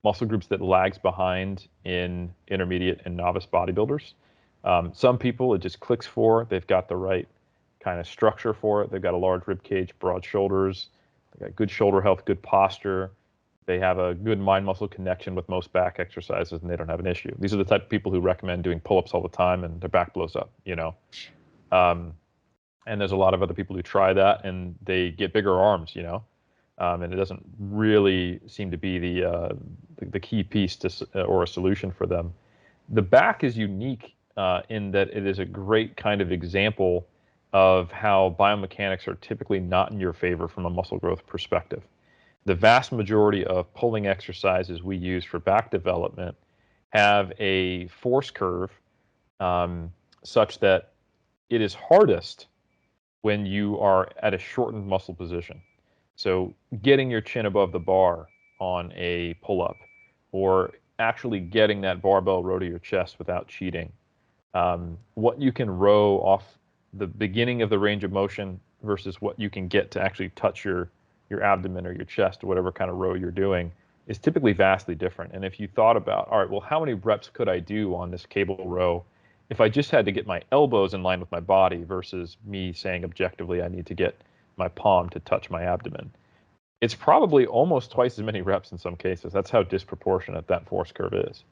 muscle groups that lags behind in intermediate and novice bodybuilders. Some people it just clicks for. They've got the right kind of structure for it. They've got a large rib cage, broad shoulders. They've got good shoulder health, good posture. They have a good mind-muscle connection with most back exercises, and they don't have an issue. These are the type of people who recommend doing pull-ups all the time, and their back blows up. And there's a lot of other people who try that, and they get bigger arms. And it doesn't really seem to be the key piece or a solution for them. The back is unique in that it is a great kind of example of how biomechanics are typically not in your favor from a muscle growth perspective. The vast majority of pulling exercises we use for back development have a force curve such that it is hardest when you are at a shortened muscle position. So getting your chin above the bar on a pull-up, or actually getting that barbell row to your chest without cheating. What you can row off the beginning of the range of motion versus what you can get to actually touch your abdomen or your chest or whatever kind of row you're doing is typically vastly different. And if you thought about, all right, well, how many reps could I do on this cable row if I just had to get my elbows in line with my body versus me saying objectively I need to get my palm to touch my abdomen? It's probably almost twice as many reps in some cases. That's how disproportionate that force curve is.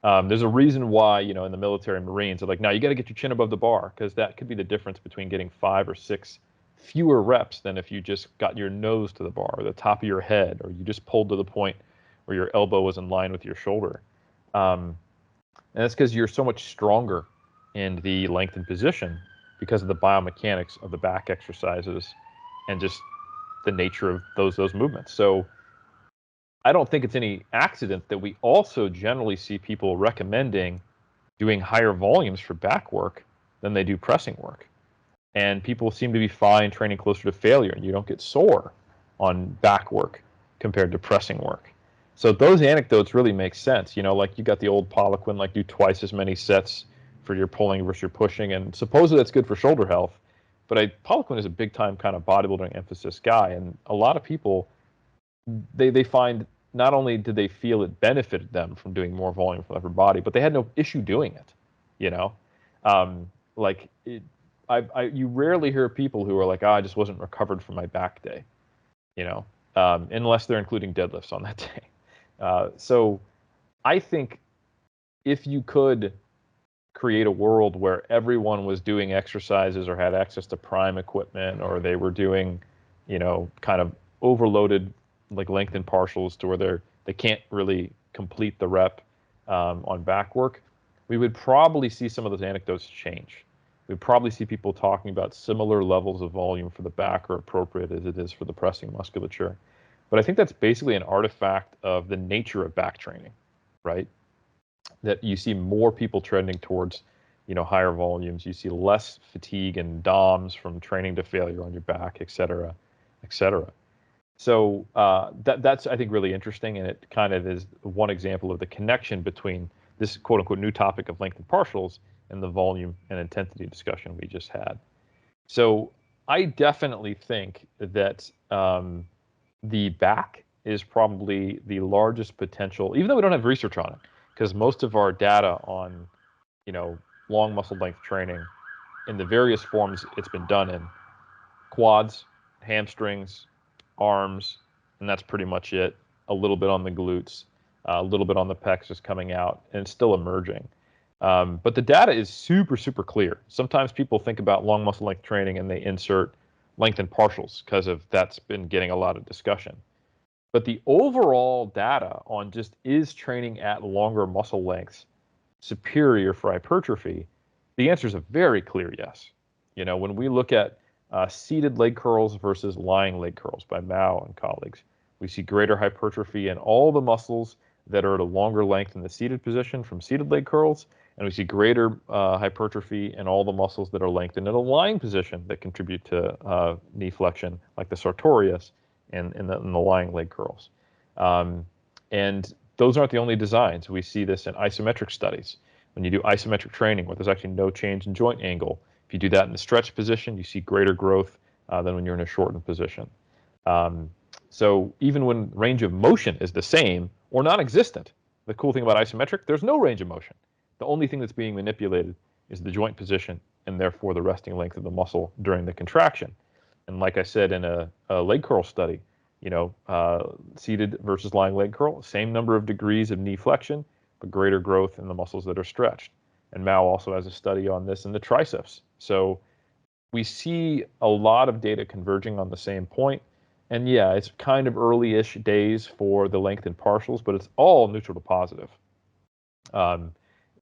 There's a reason why, in the military, Marines are like, now you got to get your chin above the bar, because that could be the difference between getting 5 or 6 fewer reps than if you just got your nose to the bar or the top of your head, or you just pulled to the point where your elbow was in line with your shoulder. And that's because you're so much stronger in the lengthened position because of the biomechanics of the back exercises and just the nature of those movements. So I don't think it's any accident that we also generally see people recommending doing higher volumes for back work than they do pressing work. And people seem to be fine training closer to failure, and you don't get sore on back work compared to pressing work. So those anecdotes really make sense. Like you got the old Poliquin, like do twice as many sets for your pulling versus your pushing, and supposedly that's good for shoulder health. But Poliquin is a big time kind of bodybuilding emphasis guy, and a lot of people they find not only did they feel it benefited them from doing more volume from upper body, but they had no issue doing it. You know, like it, you rarely hear people who are like, I just wasn't recovered from my back day. You know, unless they're including deadlifts on that day. So I think if you could create a world where everyone was doing exercises or had access to prime equipment, or they were doing, kind of overloaded like lengthened partials to where they can't really complete the rep on back work, we would probably see some of those anecdotes change. We'd probably see people talking about similar levels of volume for the back are appropriate as it is for the pressing musculature. But I think that's basically an artifact of the nature of back training, right? That you see more people trending towards, higher volumes. You see less fatigue and DOMs from training to failure on your back, et cetera, et cetera. So that's, I think, really interesting, and it kind of is one example of the connection between this quote-unquote new topic of length and partials and the volume and intensity discussion we just had. So I definitely think that the back is probably the largest potential, even though we don't have research on it, because most of our data on, long muscle length training in the various forms it's been done in, quads, hamstrings, arms, and that's pretty much it. A little bit on the glutes, a little bit on the pecs just coming out, and it's still emerging. But the data is super, super clear. Sometimes people think about long muscle length training and they insert length and partials because of that's been getting a lot of discussion. But the overall data on just is training at longer muscle lengths superior for hypertrophy, the answer is a very clear yes. When we look at seated leg curls versus lying leg curls by Mao and colleagues, we see greater hypertrophy in all the muscles that are at a longer length in the seated position from seated leg curls, and we see greater hypertrophy in all the muscles that are lengthened in a lying position that contribute to knee flexion, like the sartorius and in the lying leg curls. And those aren't the only designs. We see this in isometric studies. When you do isometric training where there's actually no change in joint angle, if you do that in the stretch position, you see greater growth than when you're in a shortened position. So even when range of motion is the same or non-existent, the cool thing about isometric, there's no range of motion. The only thing that's being manipulated is the joint position and therefore the resting length of the muscle during the contraction. And like I said in a leg curl study, seated versus lying leg curl, same number of degrees of knee flexion, but greater growth in the muscles that are stretched. And Mao also has a study on this in the triceps. So we see a lot of data converging on the same point. And yeah, it's kind of early-ish days for the length and partials, but it's all neutral to positive.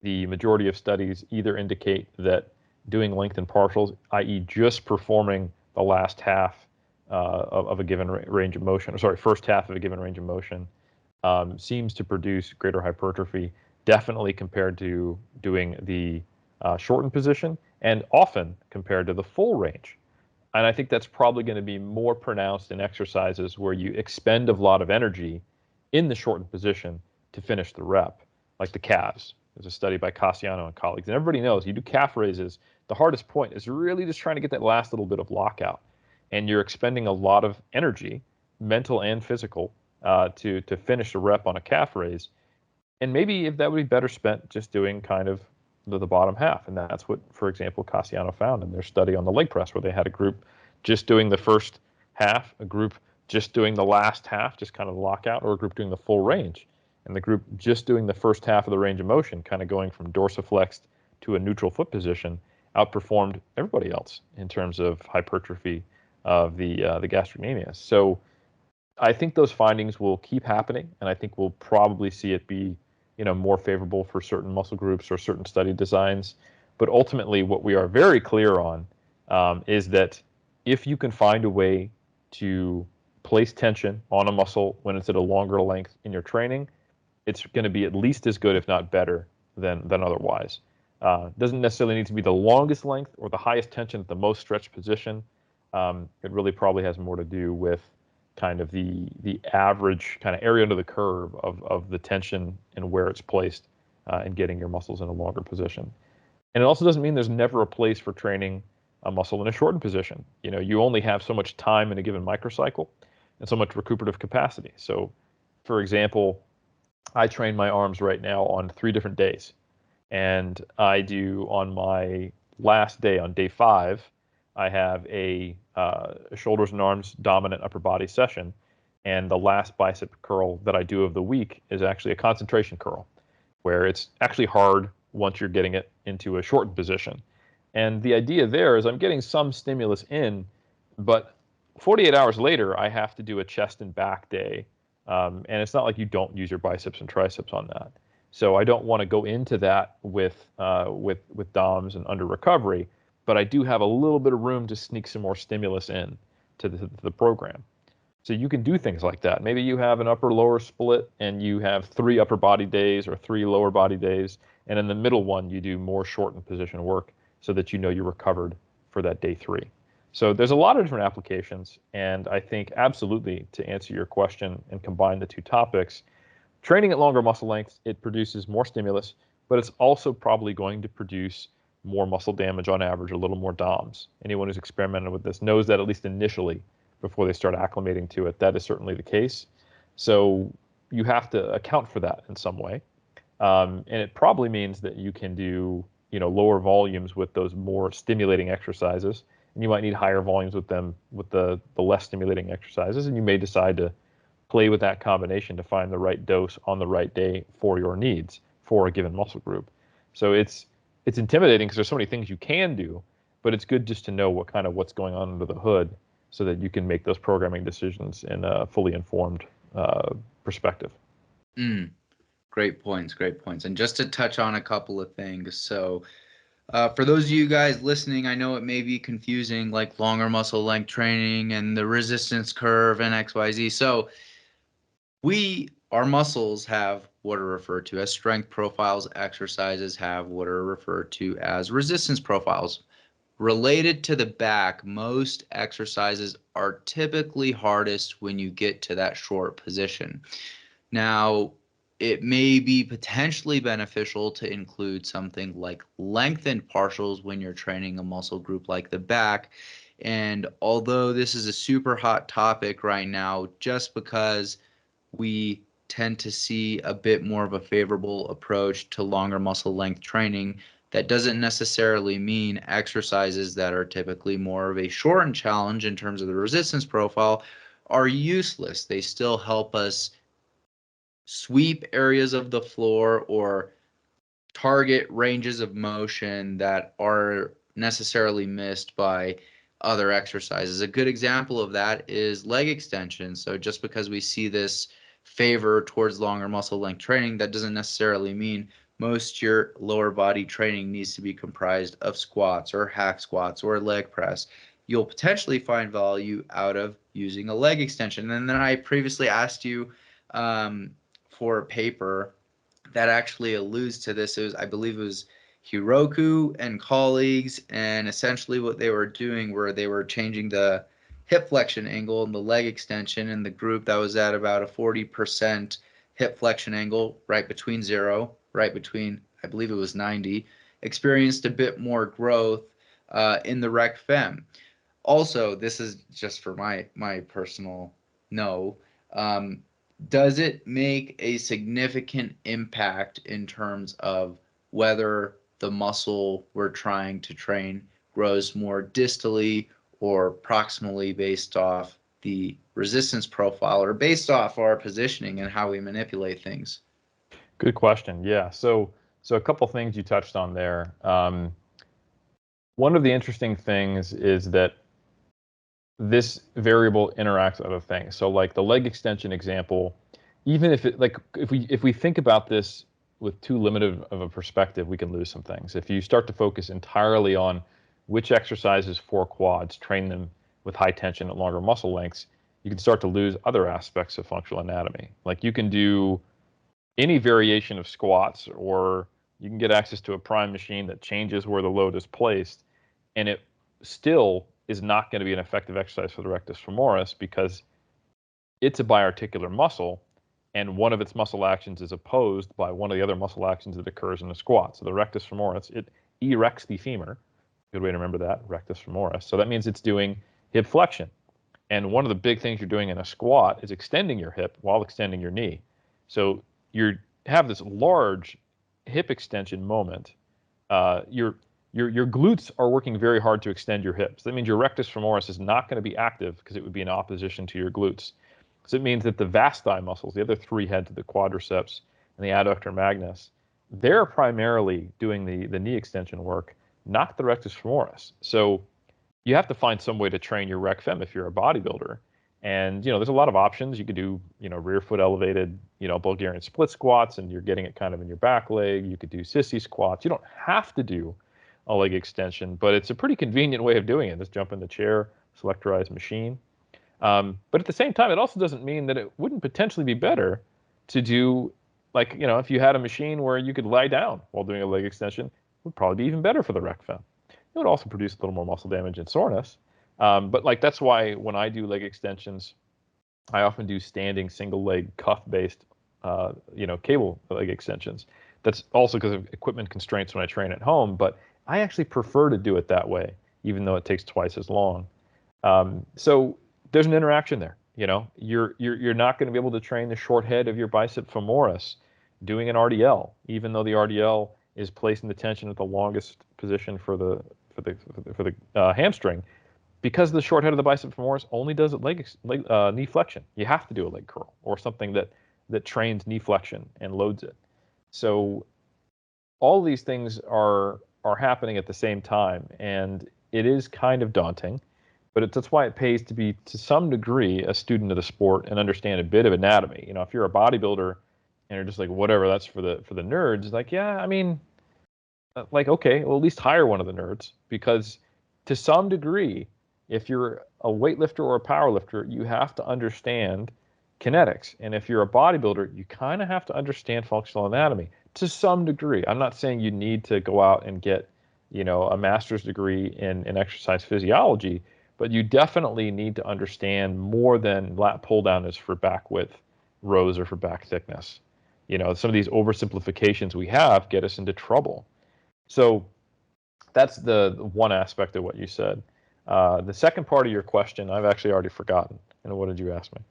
The majority of studies either indicate that doing length and partials, i.e. just performing the last half of a given range of motion, or sorry, first half of a given range of motion, seems to produce greater hypertrophy, definitely compared to doing the shortened position, and often compared to the full range. And I think that's probably going to be more pronounced in exercises where you expend a lot of energy in the shortened position to finish the rep, like the calves. There's a study by Cassiano and colleagues, and everybody knows you do calf raises, the hardest point is really just trying to get that last little bit of lockout. And you're expending a lot of energy, mental and physical, to finish a rep on a calf raise. And maybe if that would be better spent just doing kind of the bottom half. And that's what, for example, Cassiano found in their study on the leg press, where they had a group just doing the first half, a group just doing the last half, just kind of lockout, or a group doing the full range. And the group just doing the first half of the range of motion, kind of going from dorsiflexed to a neutral foot position, outperformed everybody else in terms of hypertrophy of the gastrocnemius. So I think those findings will keep happening, and I think we'll probably see it be more favorable for certain muscle groups or certain study designs. But ultimately, what we are very clear on is that if you can find a way to place tension on a muscle when it's at a longer length in your training, it's going to be at least as good, if not better, than otherwise. Doesn't necessarily need to be the longest length or the highest tension at the most stretched position. It really probably has more to do with kind of the average kind of area under the curve of the tension and where it's placed and getting your muscles in a longer position. And it also doesn't mean there's never a place for training a muscle in a shortened position. You only have so much time in a given microcycle and so much recuperative capacity. So, for example, I train my arms right now on 3 different days. And I do on my last day, on day 5, I have a shoulders and arms dominant upper body session. And the last bicep curl that I do of the week is actually a concentration curl, where it's actually hard once you're getting it into a shortened position. And the idea there is I'm getting some stimulus in, but 48 hours later, I have to do a chest and back day. And it's not like you don't use your biceps and triceps on that. So I don't want to go into that with DOMs and under recovery, but I do have a little bit of room to sneak some more stimulus in to the program. So you can do things like that. Maybe you have an upper lower split and you have 3 upper body days or 3 lower body days, and in the middle one you do more shortened position work so that you're recovered for that day 3. So there's a lot of different applications, and I think absolutely, to answer your question and combine the 2 topics, training at longer muscle lengths, it produces more stimulus, but it's also probably going to produce more muscle damage on average, a little more DOMs. Anyone who's experimented with this knows that, at least initially, before they start acclimating to it, that is certainly the case. So you have to account for that in some way. And it probably means that you can do, lower volumes with those more stimulating exercises, and you might need higher volumes with them with the less stimulating exercises, and you may decide to play with that combination to find the right dose on the right day for your needs for a given muscle group. So it's intimidating because there's so many things you can do, but it's good just to know what's going on under the hood so that you can make those programming decisions in a fully informed perspective. Great points. And just to touch on a couple of things. So for those of you guys listening, I know it may be confusing, like longer muscle length training and the resistance curve and XYZ. So our muscles have what are referred to as strength profiles. Exercises have what are referred to as resistance profiles. Related to the back, most exercises are typically hardest when you get to that short position. Now, it may be potentially beneficial to include something like lengthened partials when you're training a muscle group like the back. And although this is a super hot topic right now, just because we tend to see a bit more of a favorable approach to longer muscle length training, that doesn't necessarily mean exercises that are typically more of a shortened challenge in terms of the resistance profile are useless. They still help us sweep areas of the floor or target ranges of motion that are necessarily missed by other exercises. A good example of that is leg extension. So just because we see this favor towards longer muscle length training, that doesn't necessarily mean most your lower body training needs to be comprised of squats or hack squats or leg press. You'll potentially find value out of using a leg extension. And then I previously asked you for a paper that actually alludes to this. I believe it was Hiroku and colleagues, and essentially what they were doing were they were changing the hip flexion angle and the leg extension in the group that was at about a 40% hip flexion angle, right between 0, right between, I believe it was 90, experienced a bit more growth in the rec fem. Also, this is just for my personal no. Does it make a significant impact in terms of whether the muscle we're trying to train grows more distally or proximally based off the resistance profile or based off our positioning and how we manipulate things? Good question. Yeah. So a couple things you touched on there. One of the interesting things is that this variable interacts with other things. So like the leg extension example, even if we think about this with too limited of a perspective, we can lose some things. If you start to focus entirely on which exercises for quads, train them with high tension at longer muscle lengths, you can start to lose other aspects of functional anatomy. Like you can do any variation of squats, or you can get access to a prime machine that changes where the load is placed, and it still is not going to be an effective exercise for the rectus femoris because it's a biarticular muscle, and one of its muscle actions is opposed by one of the other muscle actions that occurs in a squat. So the rectus femoris, it erects the femur, Good way to remember that, rectus femoris. So that means it's doing hip flexion. And one of the big things you're doing in a squat is extending your hip while extending your knee. So you have this large hip extension moment. Your glutes are working very hard to extend your hips. That means your rectus femoris is not going to be active because it would be in opposition to your glutes. So it means that the vasti muscles, the other three heads of the quadriceps and the adductor magnus, they're primarily doing the knee extension work, not the rectus femoris. So you have to find some way to train your rec fem if you're a bodybuilder. And, there's a lot of options. You could do, rear foot elevated, Bulgarian split squats, and you're getting it kind of in your back leg. You could do sissy squats. You don't have to do a leg extension, but it's a pretty convenient way of doing it. Just jump in the chair, selectorized machine. But at the same time, it also doesn't mean that it wouldn't potentially be better to do, like, if you had a machine where you could lie down while doing a leg extension, it would probably be even better for the rec fem. It would also produce a little more muscle damage and soreness. But like that's why when I do leg extensions, I often do standing single leg cuff based, cable leg extensions. That's also because of equipment constraints when I train at home. But I actually prefer to do it that way, even though it takes twice as long. So there's an interaction there. You're not going to be able to train the short head of your bicep femoris doing an RDL, even though the RDL is placing the tension at the longest position for the hamstring, because the short head of the bicep femoris only does knee flexion. You have to do a leg curl or something that trains knee flexion and loads it. So all these things are happening at the same time, and it is kind of daunting. But that's why it pays to be, to some degree, a student of the sport and understand a bit of anatomy. If you're a bodybuilder and you're just like, whatever, that's for the nerds. Like, yeah, I mean, like, okay, well, at least hire one of the nerds, because to some degree, if you're a weightlifter or a powerlifter, you have to understand kinetics. And if you're a bodybuilder, you kind of have to understand functional anatomy to some degree. I'm not saying you need to go out and get, a master's degree in exercise physiology, but you definitely need to understand more than lat pull down is for back width rows or for back thickness. Some of these oversimplifications we have get us into trouble. So that's the one aspect of what you said. The second part of your question, I've actually already forgotten. And what did you ask me?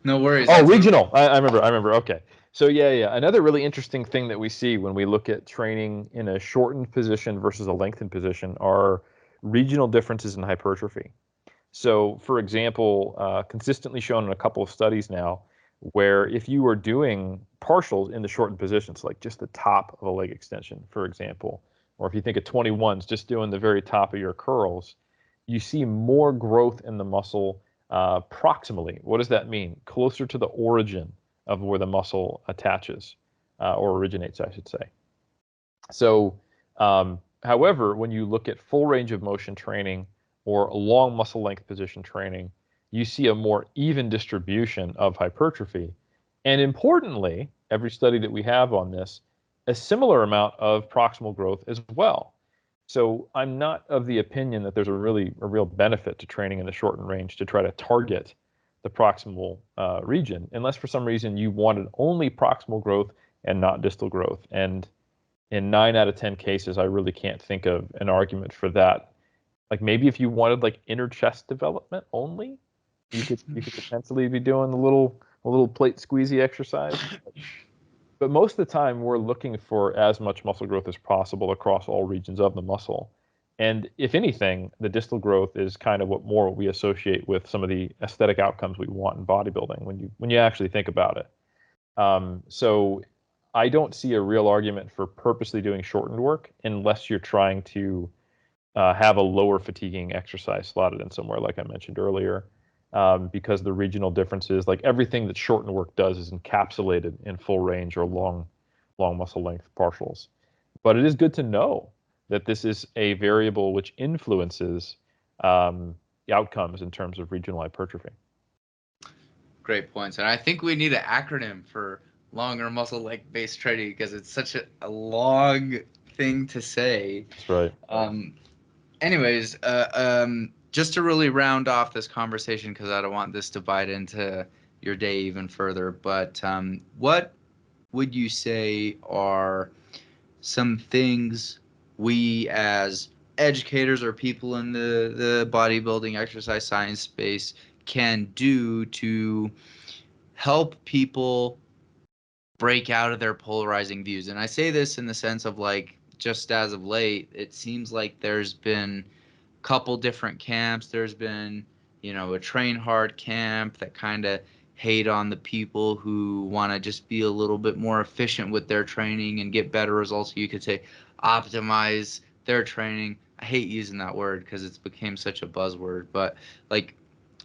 No worries. Oh, regional. I remember. Okay. So yeah. Another really interesting thing that we see when we look at training in a shortened position versus a lengthened position are regional differences in hypertrophy. So, for example, consistently shown in a couple of studies now, where if you are doing partials in the shortened positions, like just the top of a leg extension, for example, or if you think of 21s, just doing the very top of your curls, you see more growth in the muscle proximally. What does that mean? Closer to the origin of where the muscle attaches or originates, I should say. So, however, when you look at full range of motion training or long muscle length position training, you see a more even distribution of hypertrophy. And importantly, every study that we have on this, a similar amount of proximal growth as well. So I'm not of the opinion that there's a real benefit to training in the shortened range to try to target the proximal region, unless for some reason you wanted only proximal growth and not distal growth. And in 9 out of 10 cases, I really can't think of an argument for that. Like maybe if you wanted like inner chest development only, you could potentially be doing a little plate squeezy exercise. But most of the time, we're looking for as much muscle growth as possible across all regions of the muscle. And if anything, the distal growth is kind of what we associate with some of the aesthetic outcomes we want in bodybuilding when you actually think about it. So I don't see a real argument for purposely doing shortened work unless you're trying to have a lower fatiguing exercise slotted in somewhere, like I mentioned earlier, because the regional differences, like everything that shortened work does, is encapsulated in full range or long muscle length partials. But it is good to know that this is a variable which influences the outcomes in terms of regional hypertrophy. Great points. And I think we need an acronym for longer muscle length based training because it's such a long thing to say. That's right. Anyways, just to really round off this conversation, because I don't want this to bite into your day even further, but what would you say are some things we as educators or people in the bodybuilding exercise science space can do to help people break out of their polarizing views. And I say this in the sense of like, just as of late, it seems like there's been a couple different camps. There's been, a train hard camp that kind of hate on the people who want to just be a little bit more efficient with their training and get better results. You could say optimize their training. I hate using that word because it's became such a buzzword, but like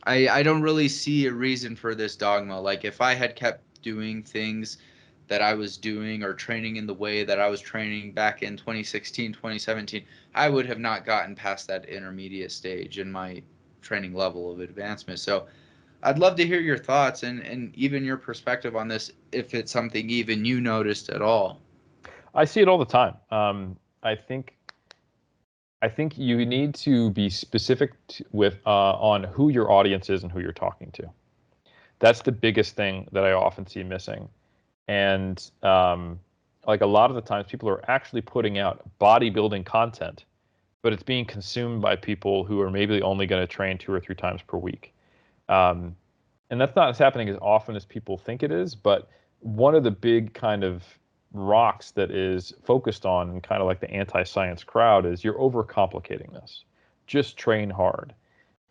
I don't really see a reason for this dogma. Like if I had kept doing things that I was doing or training in the way that I was training back in 2016, 2017, I would have not gotten past that intermediate stage in my training level of advancement. So I'd love to hear your thoughts and even your perspective on this, if it's something even you noticed at all. I see it all the time. I think I think you need to be specific with on who your audience is and who you're talking to. That's the biggest thing that I often see missing. And like a lot of the times, people are actually putting out bodybuilding content, but it's being consumed by people who are maybe only going to train 2 or 3 times per week. Um, and that's not happening as often as people think it is. But one of the big kind of rocks that is focused on kind of like the anti-science crowd is you're overcomplicating this. Just train hard.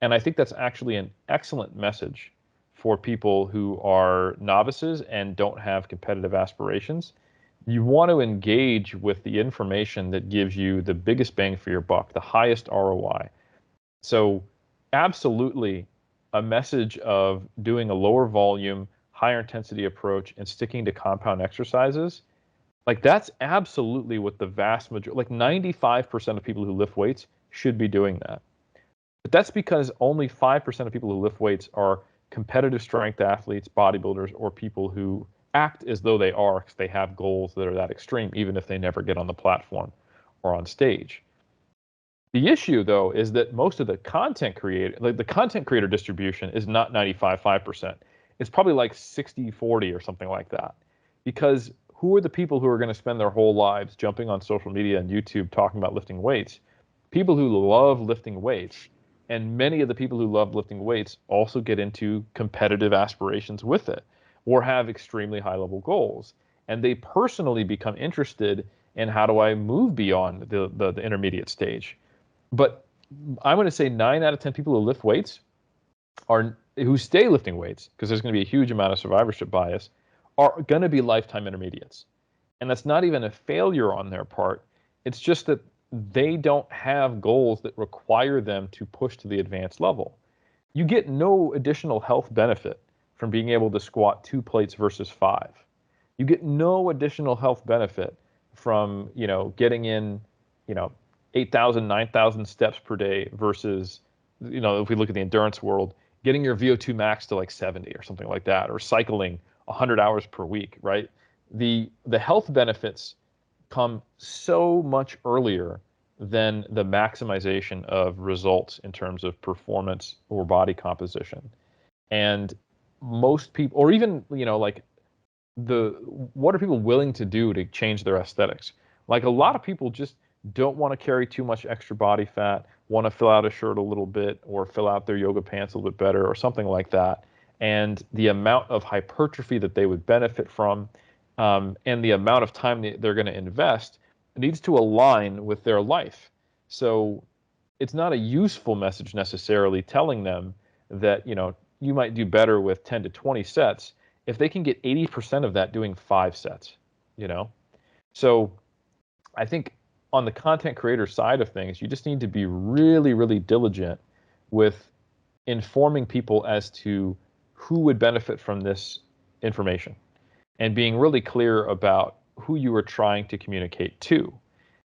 And I think that's actually an excellent message for people who are novices and don't have competitive aspirations. You want to engage with the information that gives you the biggest bang for your buck, the highest ROI. So absolutely a message of doing a lower volume, higher intensity approach and sticking to compound exercises, like that's absolutely what the vast majority, like 95% of people who lift weights should be doing that. But that's because only 5% of people who lift weights are competitive strength athletes, bodybuilders, or people who act as though they are because they have goals that are that extreme, even if they never get on the platform or on stage. The issue, though, is that most of the content creator, like the content creator distribution is not 95-5%. It's probably like 60-40 or something like that. Because who are the people who are going to spend their whole lives jumping on social media and YouTube talking about lifting weights? People who love lifting weights. And many of the people who love lifting weights also get into competitive aspirations with it or have extremely high level goals. And they personally become interested in how do I move beyond the intermediate stage. But I'm going to say 9 out of 10 people who lift weights are who stay lifting weights, because there's going to be a huge amount of survivorship bias, are going to be lifetime intermediates. And that's not even a failure on their part. It's just that they don't have goals that require them to push to the advanced level. You get no additional health benefit from being able to squat 2 plates versus 5. You get no additional health benefit from, getting in, 8,000, 9,000 steps per day versus, if we look at the endurance world, getting your VO2 max to like 70 or something like that, or cycling 100 hours per week, right? The health benefits come so much earlier than the maximization of results in terms of performance or body composition. And most people, or even, like what are people willing to do to change their aesthetics? Like a lot of people just don't want to carry too much extra body fat, want to fill out a shirt a little bit or fill out their yoga pants a little bit better or something like that. And the amount of hypertrophy that they would benefit from, and the amount of time they're going to invest needs to align with their life. So it's not a useful message necessarily telling them that, you might do better with 10 to 20 sets if they can get 80% of that doing 5 sets, So I think on the content creator side of things, you just need to be really, really diligent with informing people as to who would benefit from this information and being really clear about who you are trying to communicate to.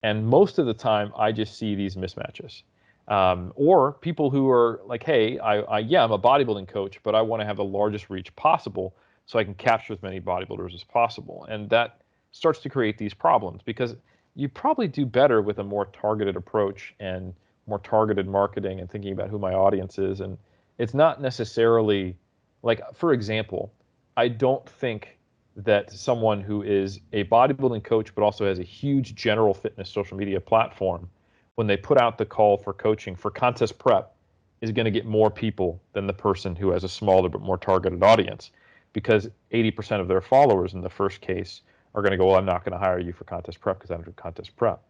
And most of the time, I just see these mismatches. Or people who are like, hey, I'm a bodybuilding coach, but I want to have the largest reach possible so I can capture as many bodybuilders as possible. And that starts to create these problems because you probably do better with a more targeted approach and more targeted marketing and thinking about who my audience is. And it's not necessarily like, for example, I don't think that someone who is a bodybuilding coach but also has a huge general fitness social media platform when they put out the call for coaching for contest prep is going to get more people than the person who has a smaller but more targeted audience, because 80% of their followers in the first case are going to go, well, I'm not going to hire you for contest prep because I don't do contest prep.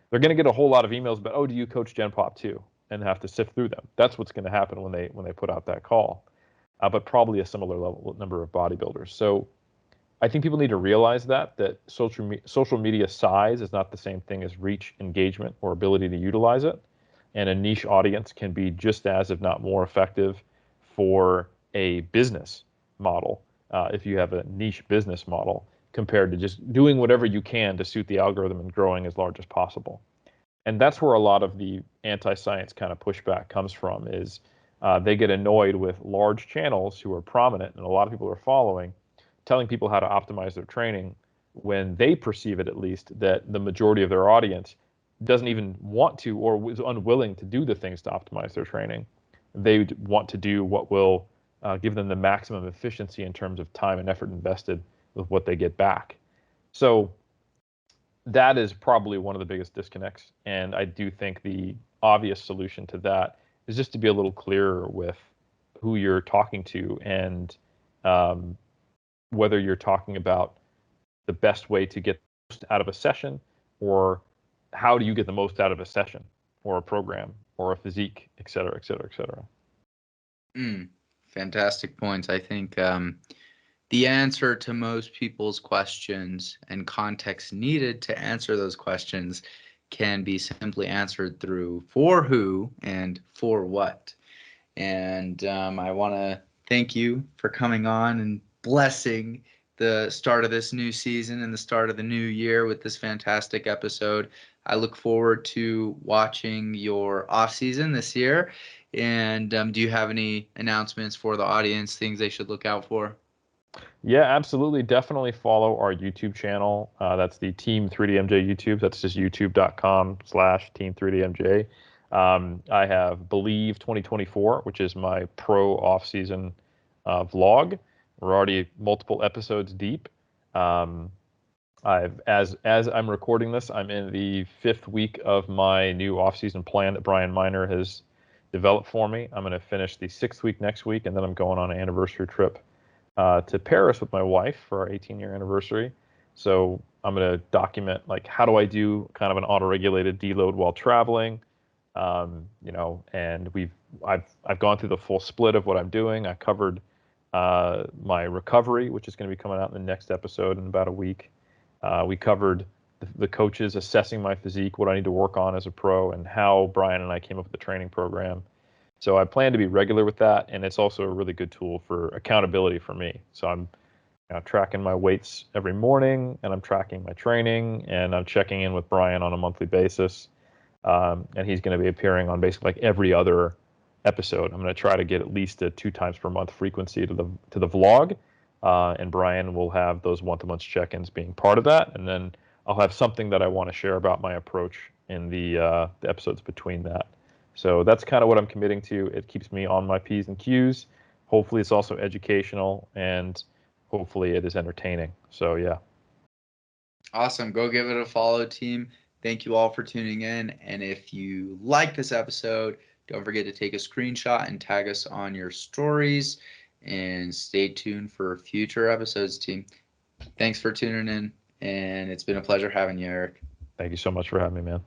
They're going to get a whole lot of emails about, oh, do you coach Gen Pop too? And have to sift through them. That's what's going to happen when they put out that call, but probably a similar level number of bodybuilders. So I think people need to realize that social media size is not the same thing as reach, engagement, or ability to utilize it. And a niche audience can be just as, if not more effective for a business model, if you have a niche business model, compared to just doing whatever you can to suit the algorithm and growing as large as possible. And that's where a lot of the anti-science kind of pushback comes from, is they get annoyed with large channels who are prominent and a lot of people are following, telling people how to optimize their training when they perceive it, at least, that the majority of their audience doesn't even want to or is unwilling to do the things to optimize their training. They want to do what will give them the maximum efficiency in terms of time and effort invested with what they get back. So that is probably one of the biggest disconnects. And I do think the obvious solution to that is just to be a little clearer with who you're talking to, and whether you're talking about the best way to get the most out of a session, or how do you get the most out of a session or a program or a physique, et cetera, et cetera, et cetera. Fantastic points. I think the answer to most people's questions and context needed to answer those questions can be simply answered through for who and for what. And I want to thank you for coming on and blessing the start of this new season and the start of the new year with this fantastic episode. I look forward to watching your off season this year. And do you have any announcements for the audience, things they should look out for? Yeah, absolutely. Definitely follow our YouTube channel. That's the Team 3DMJ YouTube. That's just youtube.com/Team 3DMJ. I have Believe 2024, which is my pro off-season vlog. We're already multiple episodes deep. As I'm recording this, I'm in the 5th week of my new off-season plan that Brian Miner has developed for me. I'm going to finish the 6th week next week, and then I'm going on an anniversary trip to Paris with my wife for our 18-year anniversary. So I'm going to document, like, how do I do kind of an auto-regulated deload while traveling, and I've gone through the full split of what I'm doing. I covered my recovery, which is going to be coming out in the next episode in about a week. We covered the coaches assessing my physique, what I need to work on as a pro, and how Brian and I came up with the training program. So I plan to be regular with that, and it's also a really good tool for accountability for me. So I'm tracking my weights every morning, and I'm tracking my training, and I'm checking in with Brian on a monthly basis. And he's going to be appearing on basically like every other episode. I'm going to try to get at least a 2 times per month frequency to the vlog, and Brian will have those month-to-month check-ins being part of that, and then I'll have something that I want to share about my approach in the episodes between that. So that's kind of what I'm committing to. It keeps me on my P's and Q's. Hopefully it's also educational, and hopefully it is entertaining. So yeah. Awesome. Go give it a follow, team. Thank you all for tuning in. And if you like this episode, don't forget to take a screenshot and tag us on your stories. And stay tuned for future episodes, team. Thanks for tuning in. And it's been a pleasure having you, Eric. Thank you so much for having me, man.